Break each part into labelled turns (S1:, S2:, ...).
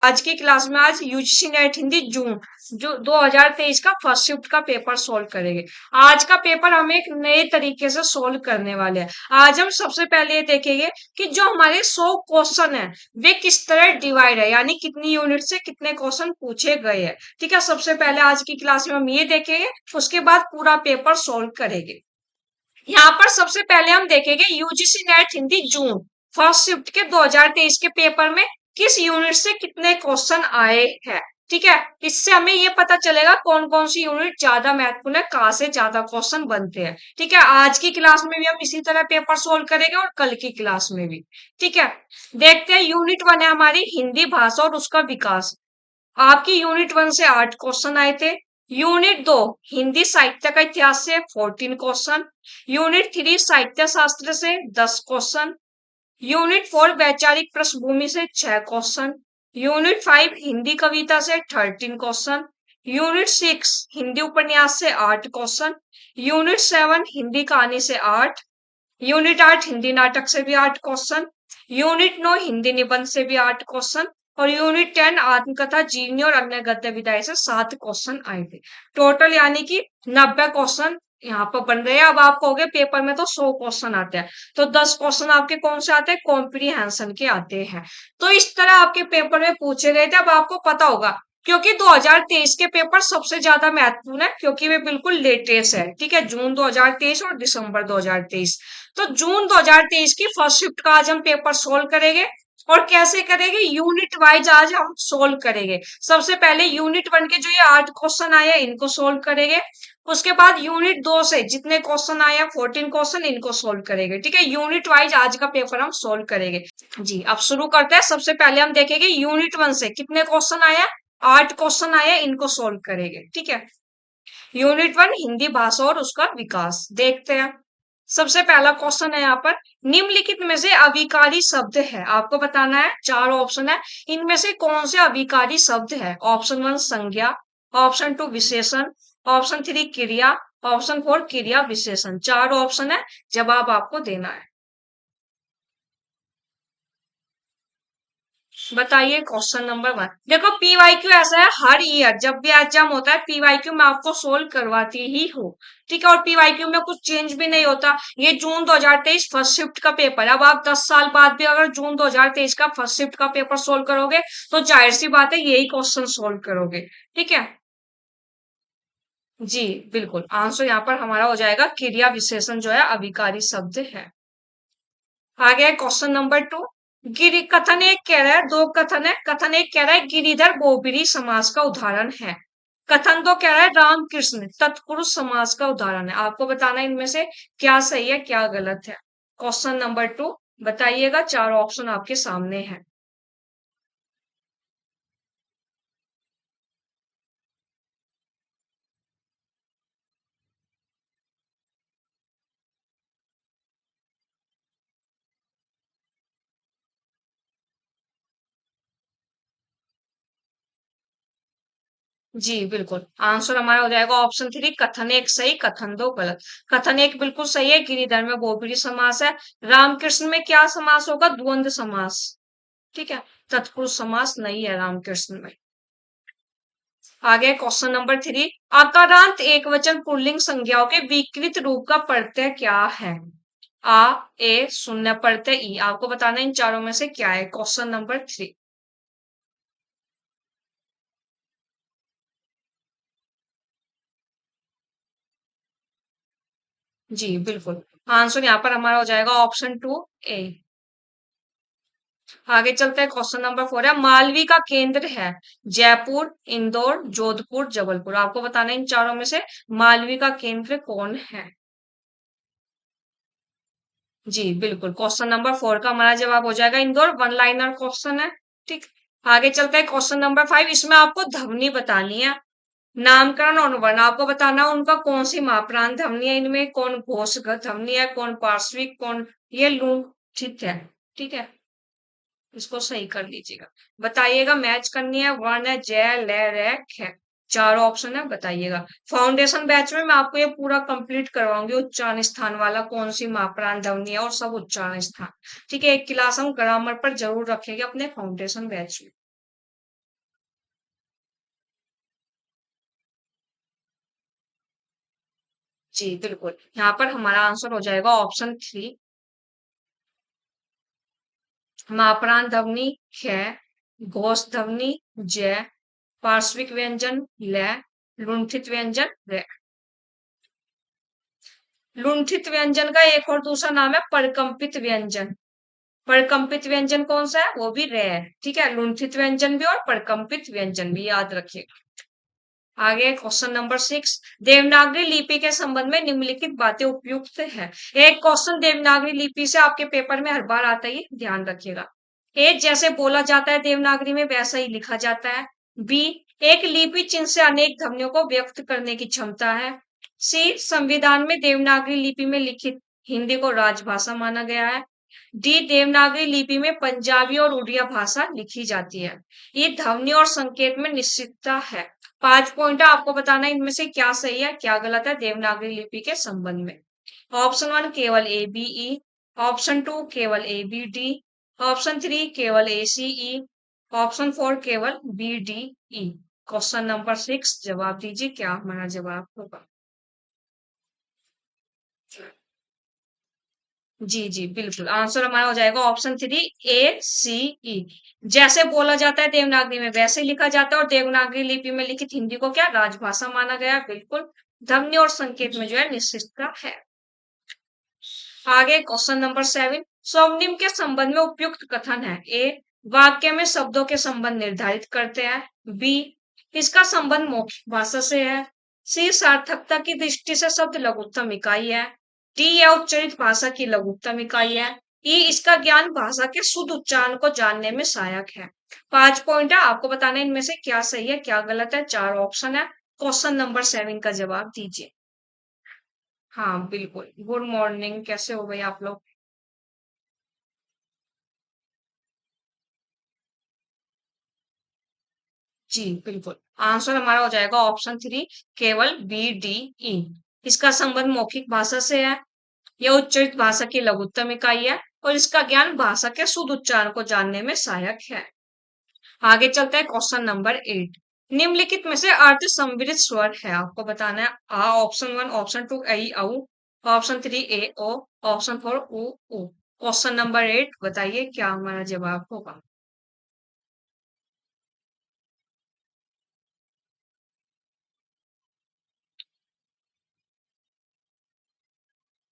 S1: आज की क्लास में आज यूजीसी नेट हिंदी जून जो 2023 का फर्स्ट शिफ्ट का पेपर सोल्व करेंगे। आज का पेपर हम एक नए तरीके से सोल्व करने वाले हैं। आज हम सबसे पहले ये देखेंगे कि जो हमारे 100 क्वेश्चन है वे किस तरह डिवाइड है, यानी कितनी यूनिट से कितने क्वेश्चन पूछे गए हैं। ठीक है, सबसे पहले आज की क्लास में हम ये देखेंगे, उसके बाद पूरा पेपर सोल्व करेंगे। यहाँ पर सबसे पहले हम देखेंगे UGC net Hindi June first shift के 2023 के पेपर में किस यूनिट से कितने क्वेश्चन आए हैं। ठीक है, इससे हमें ये पता चलेगा कौन कौन सी यूनिट ज्यादा महत्वपूर्ण है, कहाँ से ज्यादा क्वेश्चन बनते हैं। ठीक है, आज की क्लास में भी हम इसी तरह पेपर सोल्व करेंगे और कल की क्लास में भी। ठीक है, देखते हैं। यूनिट 1 है हमारी हिंदी भाषा और उसका विकास। आपकी यूनिट 1 से 8 क्वेश्चन आए थे। यूनिट 2 हिंदी साहित्य का इतिहास से 14 क्वेश्चन। यूनिट 3 साहित्य शास्त्र से 10 क्वेश्चन। यूनिट 4 वैचारिक पृष्ठभूमि से 6 क्वेश्चन। यूनिट 5 हिंदी कविता से 13 क्वेश्चन। यूनिट 6 हिंदी उपन्यास से 8 क्वेश्चन। यूनिट 7 हिंदी कहानी से 8। यूनिट 8 हिंदी नाटक से भी 8 क्वेश्चन। यूनिट 9 हिंदी निबंध से भी 8 क्वेश्चन। और यूनिट 10 आत्मकथा जीवनी और अन्य गद्य विधाएं से 7 क्वेश्चन आए थे। टोटल यानी कि 90 क्वेश्चन यहाँ पर बन रहे हैं। अब आप कहोगे पेपर में तो 100 क्वेश्चन आते हैं, तो 10 क्वेश्चन आपके कौन से आते हैं? कॉम्प्रीहेंशन के आते हैं। तो इस तरह आपके पेपर में पूछे गए थे। अब आपको पता होगा क्योंकि 2023 के पेपर सबसे ज्यादा महत्वपूर्ण है, क्योंकि वे बिल्कुल लेटेस्ट है। ठीक है, जून 2023 और दिसंबर 2023। तो जून 2023 की फर्स्ट शिफ्ट का आज हम पेपर सोल्व करेंगे। और कैसे करेंगे? यूनिट वाइज आज हम सोल्व करेंगे। सबसे पहले यूनिट 1 के जो ये 8 क्वेश्चन आए हैं इनको सोल्व करेंगे। उसके बाद यूनिट 2 से जितने क्वेश्चन आए हैं 14 क्वेश्चन, इनको सोल्व करेंगे। ठीक है, यूनिट वाइज आज का पेपर हम सोल्व करेंगे। जी, अब शुरू करते हैं। सबसे पहले हम देखेंगे यूनिट 1 से कितने क्वेश्चन आए हैं। 8 क्वेश्चन आए हैं, इनको सोल्व करेंगे। ठीक है, यूनिट 1 हिंदी भाषा और उसका विकास देखते हैं। सबसे पहला क्वेश्चन है यहाँ पर, निम्नलिखित में से अविकारी शब्द है। आपको बताना है, 4 ऑप्शन है, इनमें से कौन से अविकारी शब्द है। ऑप्शन 1 संज्ञा, ऑप्शन 2 विशेषण, ऑप्शन 3 क्रिया, ऑप्शन 4 क्रिया विशेषण। 4 ऑप्शन है, जवाब आपको देना है। बताइए क्वेश्चन नंबर 1। देखो पीवाईक्यू ऐसा है, हर ईयर जब भी एग्जाम होता है पीवाईक्यू में आपको सोल्व करवाती ही हो। ठीक है, और पीवाईक्यू में कुछ चेंज भी नहीं होता। ये जून 2023 फर्स्ट शिफ्ट का पेपर है। अब आप 10 साल बाद भी अगर जून 2023 का फर्स्ट शिफ्ट का पेपर सोल्व करोगे तो जाहिर सी बात है यही क्वेश्चन सोल्व करोगे। ठीक है, जी बिल्कुल, आंसर यहाँ पर हमारा हो जाएगा क्रिया विशेषण जो है अविकारी शब्द है। आगे क्वेश्चन नंबर 2। गिरि कथन एक कह रहा है, दो कथन है। कथन एक कह रहा है गिरिधर बहुब्रीहि समास का उदाहरण है। कथन दो कह रहा है रामकृष्ण तत्पुरुष समास का उदाहरण है। आपको बताना है इनमें से क्या सही है क्या गलत है। क्वेश्चन नंबर 2 बताइएगा। 4 ऑप्शन आपके सामने है। जी बिल्कुल, आंसर हमारा हो जाएगा ऑप्शन 3 कथन एक सही, कथन 2 गलत। कथन एक बिल्कुल सही है, गिरिधर में बहुब्रीहि समास है। रामकृष्ण में क्या समास होगा? द्वंद्व समास। ठीक है, तत्पुरुष समास नहीं है रामकृष्ण में। आगे क्वेश्चन नंबर 3। आकारांत एकवचन पुल्लिंग संज्ञाओं के विकृत रूप का प्रत्यय क्या है। आ, ए, शून्य प्रत्यय ई। आपको बताना है इन चारों में से क्या है। Question number 3। जी बिल्कुल, आंसर यहाँ पर हमारा हो जाएगा ऑप्शन 2 ए। आगे चलते हैं। क्वेश्चन नंबर 4 है, मालवी का केंद्र है जयपुर, इंदौर, जोधपुर, जबलपुर। आपको बताना है इन चारों में से मालवी का केंद्र कौन है। जी बिल्कुल, क्वेश्चन नंबर 4 का हमारा जवाब हो जाएगा इंदौर। वन लाइनर क्वेश्चन है। ठीक, आगे चलते हैं। Question number 5। इसमें आपको ध्वनि बतानी है। नामकरण और वर्ण आपको बताना है उनका कौन सी मापरांत ध्वनि है। इनमें कौन घोषगत ध्वनि है, कौन पार्श्विक, कौन ये लुंठित है। ठीक है, इसको सही कर लीजिएगा। बताइएगा, मैच करनी है। वर्ण है जय, लय, रे, ख। 4 ऑप्शन है, बताइएगा। फाउंडेशन बैच में मैं आपको ये पूरा कंप्लीट करवाऊंगी। उच्चारण स्थान वाला कौन सी मापरांत ध्वनि है और सब उच्चारण स्थान। ठीक है, एक क्लास हम ग्रामर पर जरूर रखेंगे अपने फाउंडेशन बैच में। जी बिल्कुल, यहाँ पर हमारा आंसर हो जाएगा ऑप्शन 3। मापरान ध्वनि ख, घोष ध्वनि ज, पार्श्विक व्यंजन ल, लुंठित व्यंजन रे। लुंठित व्यंजन का एक और दूसरा नाम है परकंपित व्यंजन। परकंपित व्यंजन कौन सा है? वो भी रे है। ठीक है, लुंठित व्यंजन भी और परकंपित व्यंजन भी, याद रखिएगा। आगे क्वेश्चन नंबर 6, देवनागरी लिपि के संबंध में निम्नलिखित बातें उपयुक्त है। एक क्वेश्चन देवनागरी लिपि से आपके पेपर में हर बार आता है, ध्यान रखिएगा। ए, जैसे बोला जाता है देवनागरी में वैसा ही लिखा जाता है। बी, एक लिपि चिन्ह से अनेक ध्वनियों को व्यक्त करने की क्षमता है। सी, संविधान में देवनागरी लिपि में लिखित हिंदी को राजभाषा माना गया है। डी, देवनागरी लिपि में पंजाबी और उड़िया भाषा लिखी जाती है। ये ध्वनि और संकेत में निश्चितता है। 5 पॉइंट है, आपको बताना है इनमें से क्या सही है क्या गलत है देवनागरी लिपि के संबंध में। ऑप्शन 1 केवल ए बी ई, ऑप्शन 2 केवल ए बी डी, ऑप्शन 3 केवल ए सी ई, ऑप्शन 4 केवल B D E. Question number 6 जवाब दीजिए, क्या हमारा जवाब होगा? जी जी बिल्कुल, आंसर हमारा हो जाएगा ऑप्शन 3 ए सी ई। जैसे बोला जाता है देवनागरी में वैसे लिखा जाता है, और देवनागरी लिपि में लिखित हिंदी को क्या राजभाषा माना गया है। बिल्कुल, ध्वनि और संकेत में जो है निश्चितता है। आगे क्वेश्चन नंबर 7, स्वनिम के संबंध में उपयुक्त कथन है। ए, वाक्य में शब्दों के संबंध निर्धारित करते हैं। बी, इसका संबंध मौखिक भाषा से है। सी, सार्थकता की दृष्टि से शब्द लघुत्तम इकाई है। डी, यह उच्चरित भाषा की लघुत्तम इकाई है। ई, इसका ज्ञान भाषा के शुद्ध उच्चारण को जानने में सहायक है। 5 पॉइंट है, आपको बताना है इनमें से क्या सही है क्या गलत है। 4 ऑप्शन है, क्वेश्चन नंबर 7 का जवाब दीजिए। हाँ बिल्कुल, गुड मॉर्निंग, कैसे हो गए आप लोग? जी बिल्कुल, आंसर हमारा हो जाएगा ऑप्शन 3 केवल बी डी ई। इसका संबंध मौखिक भाषा से है, यह उच्चरित भाषा की लघुत्तम इकाई है, और इसका ज्ञान भाषा के शुद्ध उच्चारण को जानने में सहायक है। आगे चलते हैं क्वेश्चन नंबर 8, निम्नलिखित में से अर्थ सम्मिलित स्वर है, आपको बताना है। आ, ऑप्शन 1, ऑप्शन 2 आई औ, ऑप्शन 3 ए ओ, ऑप्शन 4 उ ऊ। क्वेश्चन नंबर 8 बताइए क्या हमारा जवाब होगा?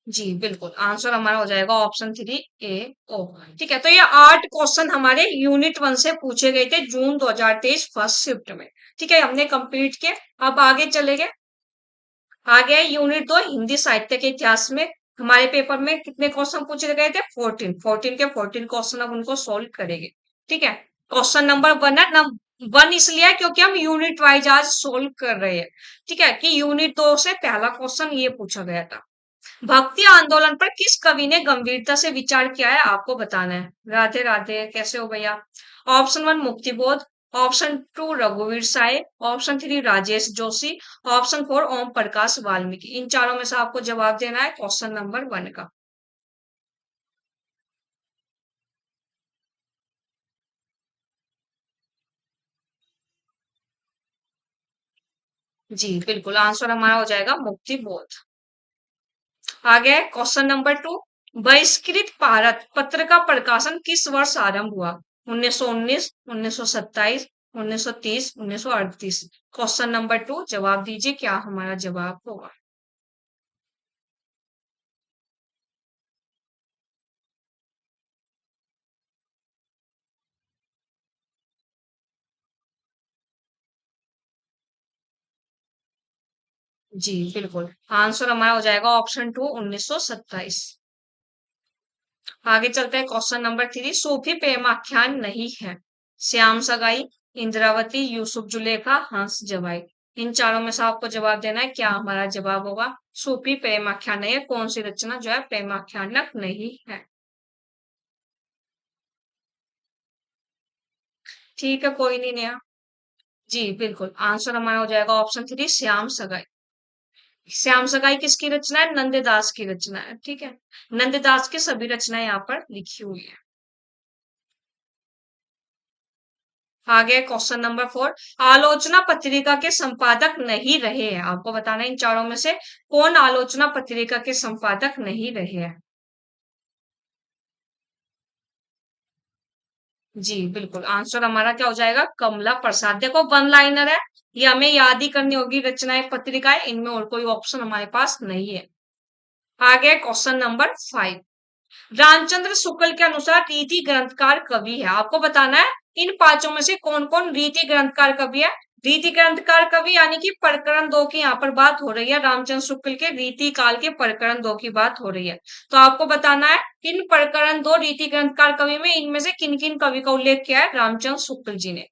S1: जी बिल्कुल, आंसर हमारा हो जाएगा ऑप्शन 3 ए ओ। ठीक है, तो ये 8 क्वेश्चन हमारे यूनिट 1 से पूछे गए थे जून 2023 फर्स्ट शिफ्ट में। ठीक है, हमने कंप्लीट किया। अब आगे चले गए। आगे है यूनिट 2 हिंदी साहित्य के इतिहास में। हमारे पेपर में कितने क्वेश्चन पूछे गए थे? 14 के 14 क्वेश्चन, अब उनको सोल्व करेंगे। ठीक है, क्वेश्चन नंबर 1 है ना, 1 इसलिए है क्योंकि हम यूनिट वाइज आज सोल्व कर रहे हैं। ठीक है, कि यूनिट 2 से पहला क्वेश्चन ये पूछा गया था। भक्ति आंदोलन पर किस कवि ने गंभीरता से विचार किया है, आपको बताना है। राधे राधे, कैसे हो भैया? ऑप्शन 1 मुक्तिबोध, ऑप्शन 2 रघुवीर साय, ऑप्शन 3 राजेश जोशी, ऑप्शन 4 ओम प्रकाश वाल्मीकि। इन चारों में से आपको जवाब देना है क्वेश्चन नंबर 1 का। जी बिल्कुल, आंसर हमारा हो जाएगा मुक्तिबोध। आगे क्वेश्चन नंबर 2, बहिष्कृत भारत पत्र का प्रकाशन किस वर्ष आरंभ हुआ? 1919, 1927, 1930, 1938। क्वेश्चन नंबर 2 जवाब दीजिए, क्या हमारा जवाब होगा? जी बिल्कुल, आंसर हमारा हो जाएगा ऑप्शन 2 1927। आगे चलते हैं क्वेश्चन नंबर 3, सूफी प्रेमाख्यान नहीं है। श्याम सगाई, इंद्रावती, यूसुफ जुलेखा, हंस जवाई। इन चारों में से आपको जवाब देना है, क्या हमारा जवाब होगा? सूफी प्रेमाख्यान नहीं है, कौन सी रचना जो है प्रेमाख्यानक नहीं है। ठीक है, कोई नहीं नया। जी बिल्कुल, आंसर हमारा हो जाएगा ऑप्शन 3 श्याम सगाई। श्याम सगाई किसकी रचना है? नंददास की रचना है। ठीक है, नंददास की सभी रचनाएं यहाँ पर लिखी हुई है। आगे क्वेश्चन नंबर 4, आलोचना पत्रिका के संपादक नहीं रहे हैं। आपको बताना है इन चारों में से कौन आलोचना पत्रिका के संपादक नहीं रहे हैं। जी बिल्कुल, आंसर हमारा क्या हो जाएगा, कमला प्रसाद। देखो वन लाइनर है, ये हमें याद ही करनी होगी, रचनाएं पत्रिकाएं, इनमें और कोई ऑप्शन हमारे पास नहीं है। आगे क्वेश्चन नंबर 5, रामचंद्र शुक्ल के अनुसार रीति ग्रंथकार कवि है। आपको बताना है इन पांचों में से कौन कौन रीति ग्रंथकार कवि है। रीति ग्रंथकार कवि यानी कि प्रकरण 2 की यहाँ पर बात हो रही है, रामचंद्र शुक्ल के रीति काल के प्रकरण 2 की बात हो रही है। तो आपको बताना है इन प्रकरण 2 रीति ग्रंथकार कवि में इनमें से किन किन कवि का उल्लेख किया है रामचंद्र शुक्ल जी ने।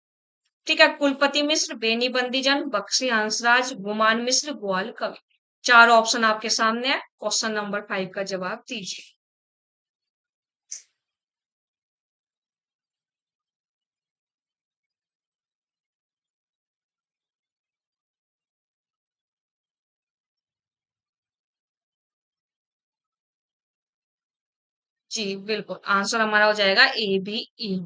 S1: ठीक है, कुलपति मिश्र, बेनी बंदीजन, बख्शी हंसराज, गुमान मिश्र, ग्वाल कवि। चार ऑप्शन आपके सामने है, क्वेश्चन नंबर 5 का जवाब दीजिए। जी बिल्कुल, आंसर हमारा हो जाएगा ए बी ई।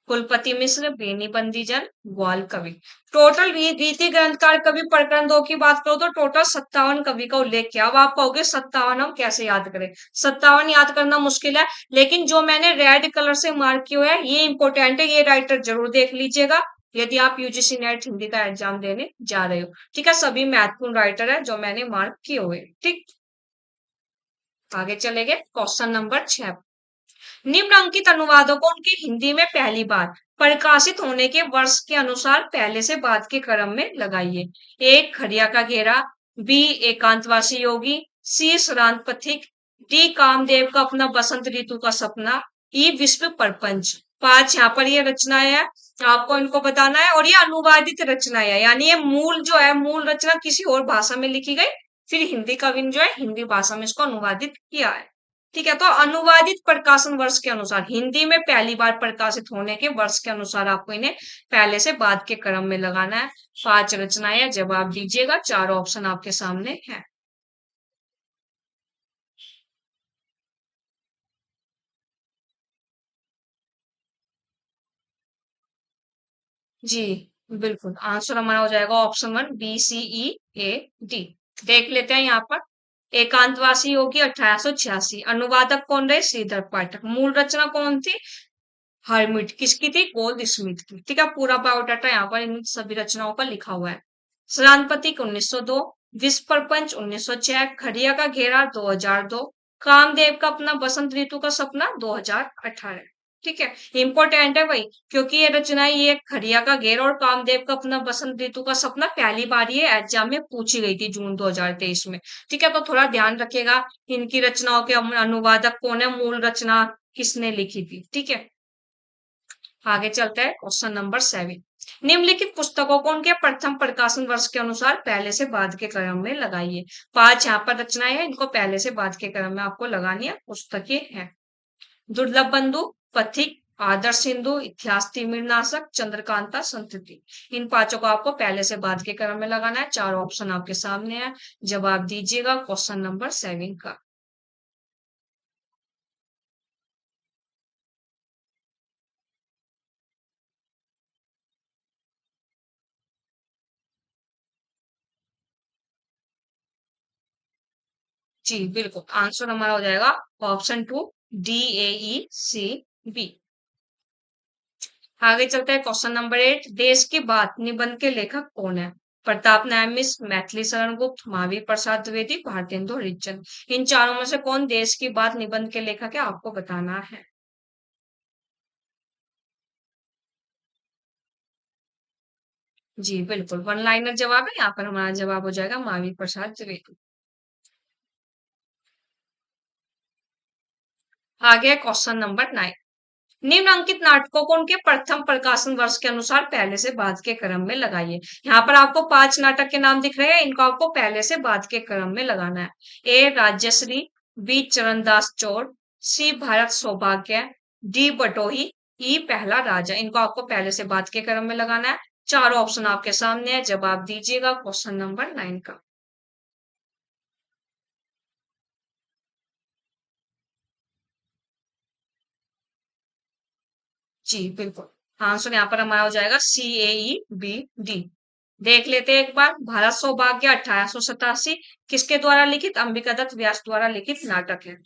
S1: कुलपति मिश्र, बेनी बंदीजन, ग्वाल कवि। टोटल रीति ग्रंथकार कवि प्रकरण 2 की बात करो तो टोटल 57 कवि का उल्लेख किया। अब आप कहोगे 57 हम कैसे याद करें, 57 याद करना मुश्किल है, लेकिन जो मैंने रेड कलर से मार्क किया है ये इंपॉर्टेंट है, ये राइटर जरूर देख लीजिएगा यदि आप यूजीसी नेट हिंदी का एग्जाम देने जा रहे हो। ठीक है, सभी महत्वपूर्ण राइटर है जो मैंने मार्क किए हुए। ठीक, आगे चलेंगे क्वेश्चन नंबर 6। निम्नलिखित अनुवादों को उनके हिंदी में पहली बार प्रकाशित होने के वर्ष के अनुसार पहले से बाद के क्रम में लगाइए। ए खरिया का घेरा, बी एकांतवासी योगी, सी श्रांत पथिक, डी कामदेव का अपना बसंत ऋतु का सपना, ई विश्व प्रपंच। पांच यहाँ पर ये रचनाएं हैं, आपको इनको बताना है, और ये अनुवादित रचनाएं है, यानी ये मूल जो है मूल रचना किसी और भाषा में लिखी गई, फिर हिंदी कवि ने जो है हिंदी भाषा में इसको अनुवादित किया है। ठीक है, तो अनुवादित प्रकाशन वर्ष के अनुसार हिंदी में पहली बार प्रकाशित होने के वर्ष के अनुसार आपको इन्हें पहले से बाद के क्रम में लगाना है। पांच रचनाएं हैं, जवाब दीजिएगा, चार ऑप्शन आपके सामने है। जी बिल्कुल, आंसर हमारा हो जाएगा option 1 B C E A D. देख लेते हैं यहाँ पर, एकांतवासी योगी 1886, अनुवादक कौन रहे, श्रीधर पाठक। मूल रचना कौन थी, हर्मिट, किसकी थी, गोल्ड स्मिथ की। ठीक है, पूरा बायोडाटा यहाँ पर इन सभी रचनाओं का लिखा हुआ है। श्रांतपतिक 1902, विश्व प्रपंच 1906, खड़िया का घेरा 2002, कामदेव का अपना बसंत ऋतु का सपना 2018। ठीक है, इंपॉर्टेंट है भाई, क्योंकि ये रचनाएं, ये खड़िया का घेरा और कामदेव का अपना बसंत ऋतु का सपना पहली बार ये एग्जाम में पूछी गई थी जून 2023 में। ठीक है, तो थोड़ा ध्यान रखिएगा इनकी रचनाओं के अनुवादक कौन है, मूल रचना किसने लिखी थी। ठीक है, आगे चलते हैं क्वेश्चन नंबर 7। निम्नलिखित पुस्तकों को उनके प्रथम प्रकाशन वर्ष के अनुसार पहले से बाद के क्रम में लगाइए। पांच यहाँ पर रचनाएं हैं, इनको पहले से बाद के क्रम में आपको लगानी है, पुस्तकें हैं। दुर्लभ बंधु, पथिक, आदर्श सिंधु, इतिहास तिमिरनाशक, चंद्रकांता संतति। इन पांचों को आपको पहले से बाद के क्रम में लगाना है। चार ऑप्शन आपके सामने है, जवाब दीजिएगा क्वेश्चन नंबर 7 का। जी बिल्कुल, आंसर हमारा हो जाएगा option 2 D A E C B. आगे चलते हैं क्वेश्चन नंबर 8, देश की बात निबंध के लेखक कौन है। प्रताप नारायण मिश्र, मैथिली शरण गुप्त, महावीर प्रसाद द्विवेदी, भारतेंदु हरिश्चंद्र। इन चारों में से कौन देश की बात निबंध के लेखक है, आपको बताना है। जी बिल्कुल, वन लाइनर जवाब है, यहाँ पर हमारा जवाब हो जाएगा महावीर प्रसाद द्विवेदी। आगे क्वेश्चन नंबर 9, निम्नलिखित नाटकों को उनके प्रथम प्रकाशन वर्ष के अनुसार पहले से बाद के क्रम में लगाइए। यहाँ पर आपको पांच नाटक के नाम दिख रहे हैं, इनको आपको पहले से बाद के क्रम में लगाना है। ए राज्यश्री, बी चरणदास चोर, सी भारत सौभाग्य, डी बटोही, ई पहला राजा। इनको आपको पहले से बाद के क्रम में लगाना है। चार ऑप्शन आपके सामने है, जवाब दीजिएगा क्वेश्चन नंबर 9 का। जी बिल्कुल, आंसर यहाँ पर हमारा हो जाएगा CAEBD। देख लेते हैं एक बार। भारत सौभाग्य 1887 किसके द्वारा लिखित? अंबिका दत्त व्यास द्वारा लिखित नाटक है।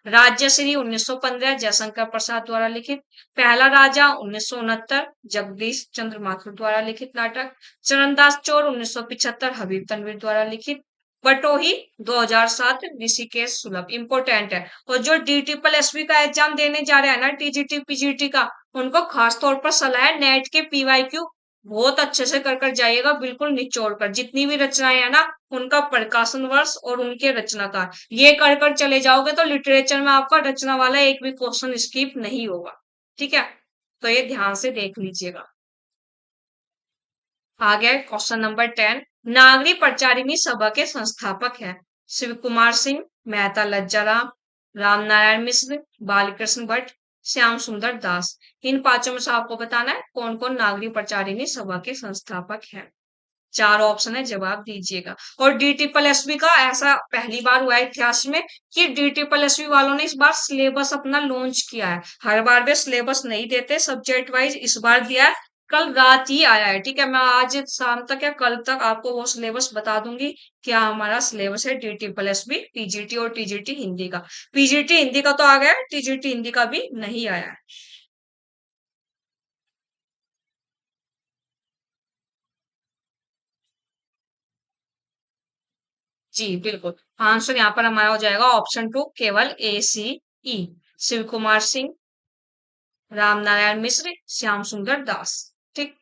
S1: राज्यश्री 1915 जयशंकर प्रसाद द्वारा लिखित। पहला राजा 1969 जगदीश चंद्र माथुर द्वारा लिखित नाटक। चरणदास चोर 1975 हबीब तनवीर द्वारा लिखित। बटोही 2007 ऋषिकेश सुलभ। इंपोर्टेंट है। और जो DSSB का एग्जाम देने जा रहे हैं ना, TGT PGT का, उनको खास तौर पर सलाह है नेट के PYQ बहुत अच्छे से कर जाइएगा, बिल्कुल निचोड़ कर। जितनी भी रचनाएं है ना, उनका प्रकाशन वर्ष और उनके रचनाकार ये कर चले जाओगे तो लिटरेचर में आपका रचना वाला एक भी क्वेश्चन स्किप नहीं होगा। ठीक है, तो ये ध्यान से देख लीजिएगा। आ गया क्वेश्चन नंबर 10। नागरी प्रचारिणी सभा के संस्थापक है? शिव कुमार सिंह, मेहता लज्जाराम, रामनारायण मिश्र, बालकृष्ण भट्ट, श्याम सुंदर दास। इन पांचों में से आपको बताना है कौन कौन नागरी प्रचारिणी सभा के संस्थापक है। चार ऑप्शन है, जवाब दीजिएगा। और DSSB का ऐसा पहली बार हुआ है इतिहास में कि DSSB वालों ने इस बार सिलेबस अपना लॉन्च किया है। हर बार वे सिलेबस नहीं देते सब्जेक्ट वाइज, इस बार दिया है। कल रात ही आया है। ठीक है, मैं आज शाम तक या कल तक आपको वो सिलेबस बता दूंगी क्या हमारा सिलेबस है DSSB PGT और TGT हिंदी का। PGT हिंदी का तो आ गया है, TGT हिंदी का भी नहीं आया है। जी बिल्कुल। आंसर यहाँ पर हमारा हो जाएगा ऑप्शन 2 केवल ACE। शिव कुमार सिंह, रामनारायण मिश्र, श्याम सुंदर दास। ठीक,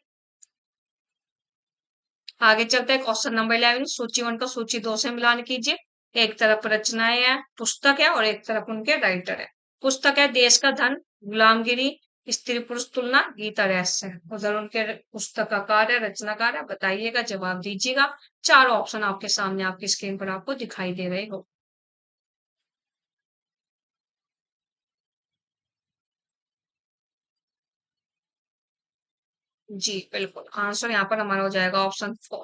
S1: आगे चलते हैं क्वेश्चन नंबर 11। सूची 1 का सूची 2 से मिलान कीजिए। एक तरफ रचनाएं हैं, पुस्तक है, और एक तरफ उनके राइटर है। पुस्तक है देश का धन, गुलामगिरी, स्त्री पुरुष तुलना, गीता रहस्य है। उधर उनके पुस्तककार है, रचनाकार है। बताइएगा, जवाब दीजिएगा। चार ऑप्शन आपके सामने आपकी स्क्रीन पर आपको दिखाई दे रहे हो। जी बिल्कुल। आंसर यहाँ पर हमारा हो जाएगा ऑप्शन 4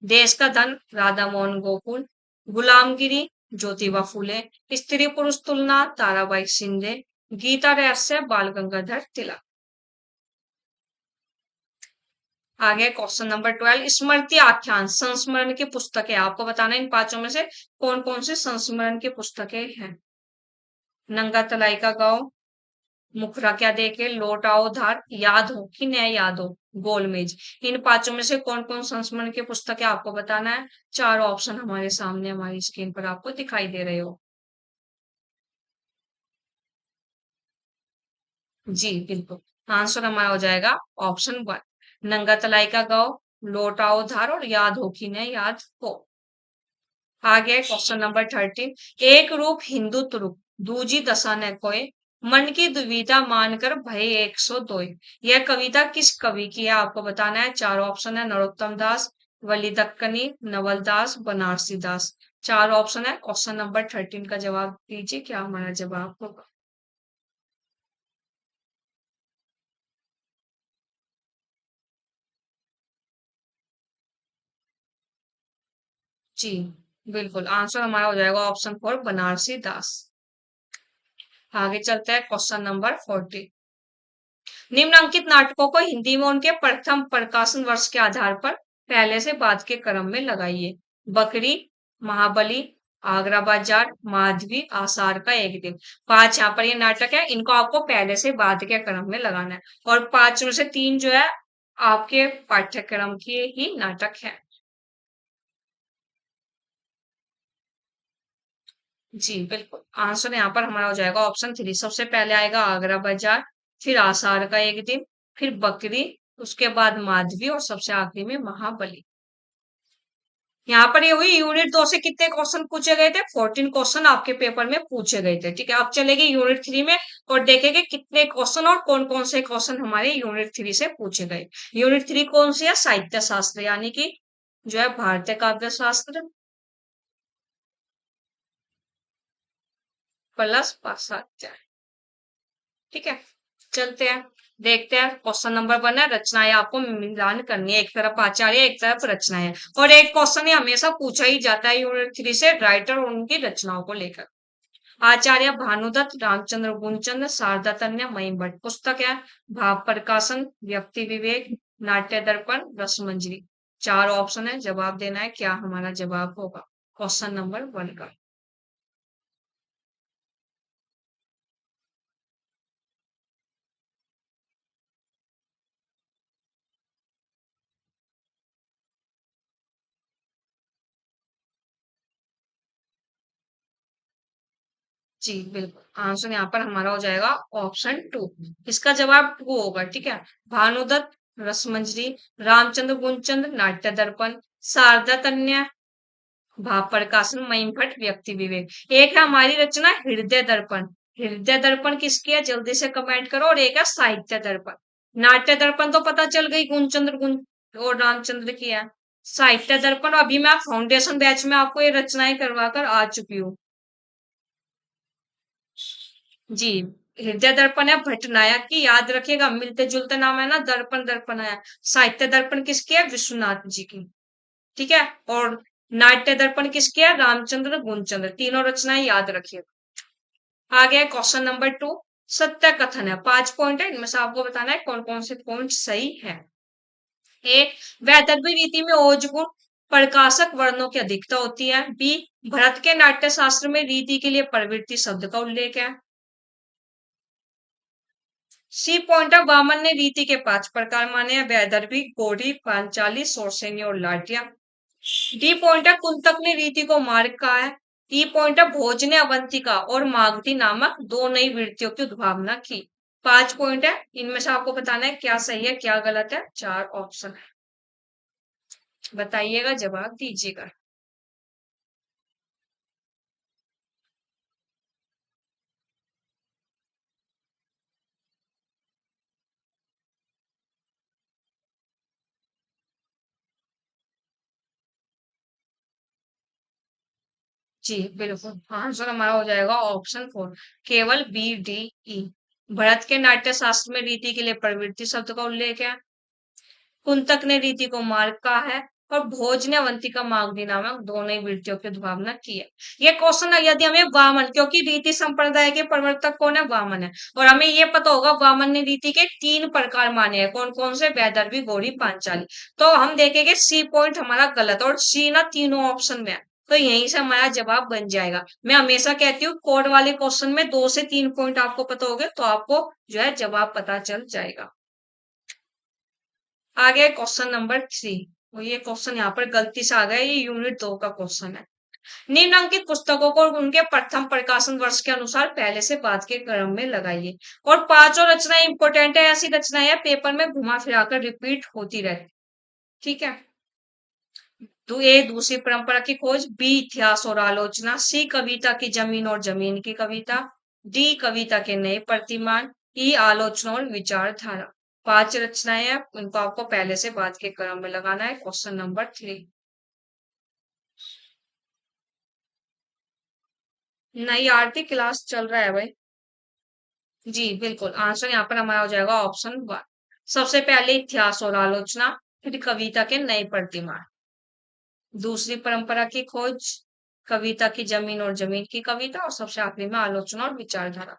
S1: देश का धन, राधा मोहन गोकुल, गुलामगिरी, ज्योतिबा फूले, स्त्री पुरुष तुलना, ताराबाई शिंदे, गीता रहस्य, बाल गंगाधर तिलक। आगे क्वेश्चन नंबर 12। स्मृति आख्यान संस्मरण की पुस्तकें आपको बताना है इन पांचों में से कौन कौन सी संस्मरण की पुस्तकें हैं। नंगा तलाई का गांव, मुखरा क्या देखे, लौट आओ धार, याद हो कि न याद हो, गोलमेज। इन पांचों में से कौन कौन संस्मरण की पुस्तक है आपको बताना है। चार ऑप्शन हमारे सामने हमारी स्क्रीन पर आपको दिखाई दे रहे हो। जी बिल्कुल। आंसर हमारा हो जाएगा ऑप्शन 1 नंगा तलाई का गाँव, लौट आओ धार और याद हो कि न याद हो। आगे क्वेश्चन नंबर 13। एक रूप हिंदू तुरुप दूजी दशा न कोय, मन की दुविधा मानकर भय 102। यह कविता किस कवि की है आपको बताना है। चार ऑप्शन है, नरोत्तम दास, वली दक्कनी, नवल दास, बनारसी दास। चार ऑप्शन है। क्वेश्चन नंबर 13 का जवाब दीजिए, क्या हमारा जवाब होगा। जी बिल्कुल। आंसर हमारा हो जाएगा ऑप्शन 4 बनारसी दास। आगे चलते हैं क्वेश्चन नंबर 14। निम्नलिखित नाटकों को हिंदी में उनके प्रथम प्रकाशन वर्ष के आधार पर पहले से बाद के क्रम में लगाइए। बकरी, महाबली, आगरा बाजार, माधवी, आषाढ़ का एक दिन। पांच यहाँ पर ये नाटक है, इनको आपको पहले से बाद के क्रम में लगाना है। और पांच में से तीन जो है आपके पाठ्यक्रम के ही नाटक है। जी बिल्कुल। आंसर यहाँ पर हमारा हो जाएगा ऑप्शन 3। सबसे पहले आएगा आगरा बाजार, फिर आषाढ़ का एक दिन, फिर बकरी, उसके बाद माधवी और सबसे आखिरी में महाबली। यहाँ पर ये हुई यूनिट 2 से कितने क्वेश्चन पूछे गए थे। 14 क्वेश्चन आपके पेपर में पूछे गए थे। ठीक है, अब चलेंगे यूनिट 3 में और देखेंगे कितने क्वेश्चन और कौन कौन से क्वेश्चन हमारे यूनिट 3 से पूछे गए। यूनिट 3 कौन सी है? साहित्य शास्त्र, यानी कि जो है भारतीय काव्य शास्त्र प्लस पाश्चात्य। ठीक है, चलते हैं, देखते हैं। क्वेश्चन नंबर 1 है रचनाएं आपको मिलान करनी है। एक तरफ आचार्य, एक तरफ रचनाएं, और एक क्वेश्चन ये हमेशा पूछा ही जाता है यूनिट 3 से राइटर और उनकी रचनाओं को लेकर। आचार्य भानुदत्त, रामचंद्र गुणचंद्र, शारदा तन्या, महिमभट्ट। पुस्तक है भाव प्रकाशन, व्यक्ति विवेक, नाट्य दर्पण, रसमंजरी। चार ऑप्शन है, जवाब देना है, क्या हमारा जवाब होगा क्वेश्चन नंबर 1 का। जी बिल्कुल, आंसर यहाँ पर हमारा हो जाएगा ऑप्शन 2। इसका जवाब 2 होगा, ठीक है। भानुदत्त, रसमंजरी, रामचंद्र गुणचंद्र, नाट्य दर्पण, शारदा तन्या, भाव प्रकाशन, महिमभट्ट, व्यक्ति विवेक। एक है हमारी रचना हृदय दर्पण। हृदय दर्पण किसकी है, जल्दी से कमेंट करो। और एक है साहित्य दर्पण। नाट्य दर्पण तो पता चल गई, गुणचंद्र गुण और रामचंद्र की है। साहित्य दर्पण अभी मैं फाउंडेशन बैच में आपको ये रचनाएं करवा कर आ चुकी हूँ। जी, हृदय दर्पण है भट्टनायक की, याद रखिएगा, मिलते जुलते नाम है ना, दर्पण दर्पण है। साहित्य दर्पण किसकी है, विश्वनाथ जी की, ठीक है। और नाट्य दर्पण किसकी है, रामचंद्र गुणचंद्र। तीनों रचनाएं याद रखिएगा। आगे क्वेश्चन नंबर 2, सत्य कथन है। 5 पॉइंट है, इनमें से आपको बताना है कौन कौन से पॉइंट सही है। ए, वैदर्भी रीति में ओजगुण प्रकाशक वर्णों की अधिकता होती है। बी, भरत के नाट्य शास्त्र में रीति के लिए प्रवृत्ति शब्द का उल्लेख है। सी पॉइंट है, वामन ने रीति के 5 प्रकार माने हैं, वैदर्भी, गौड़ी, पांचाली, सौरसेनी और लाटिया। डी पॉइंट है, कुंतक ने रीति को मार्ग कहा है। ई पॉइंट है, भोज ने अवंतिका और मागधी नामक 2 नई वृत्तियों की उद्भावना की। 5 पॉइंट है, इनमें से आपको बताना है क्या सही है क्या गलत है। 4 ऑप्शन है, बताइएगा, जवाब दीजिएगा। जी बिल्कुल, आंसर हमारा हो जाएगा ऑप्शन 4, केवल बी डी ई। भरत के नाट्य शास्त्र में रीति के लिए प्रवृत्ति शब्द का उल्लेख है। कुंतक ने रीति को मार्ग कहा है। और भोज ने अवंतिका मागधी नामक 2 नई वृत्तियों की उद्भावना की है। ये क्वेश्चन है यदि हमें वामन, क्योंकि रीति संप्रदाय के प्रवर्तक कौन है, वामन है। और हमें ये पता होगा वामन ने रीति के 3 प्रकार माने हैं, कौन कौन से, वैदर्भी, गौड़ी, पांचाली। तो हम देखेंगे सी पॉइंट हमारा गलत, और सी ना तीनों ऑप्शन में है, तो यहीं से हमारा जवाब बन जाएगा। मैं हमेशा कहती हूँ कोड वाले क्वेश्चन में 2 से 3 पॉइंट आपको पता होंगे तो आपको जो है जवाब पता चल जाएगा। आगे क्वेश्चन नंबर 3, और ये क्वेश्चन यहाँ पर गलती से आ गया, ये यूनिट 2 का क्वेश्चन है। निम्नलिखित पुस्तकों को उनके प्रथम प्रकाशन वर्ष के अनुसार पहले से बाद के क्रम में लगाइए। और पांचों रचनाएं इंपॉर्टेंट है, ऐसी रचनाएं है पेपर में घुमा फिरा कर रिपीट होती रहती, ठीक है। तो ए, दूसरी परंपरा की खोज। बी, इतिहास और आलोचना। सी, कविता की जमीन और जमीन की कविता। डी, कविता के नए प्रतिमान। ई, आलोचना और विचारधारा। 5 रचनाएं हैं, उनको आपको पहले से बाद के क्रम में लगाना है। Question number 3। नई आरती क्लास चल रहा है भाई। जी बिल्कुल, आंसर यहाँ पर हमारा हो जाएगा ऑप्शन 1। सबसे पहले इतिहास और आलोचना, फिर कविता के नए प्रतिमान, दूसरी परंपरा की खोज, कविता की जमीन और जमीन की कविता, और सबसे आखिरी में आलोचना और विचारधारा।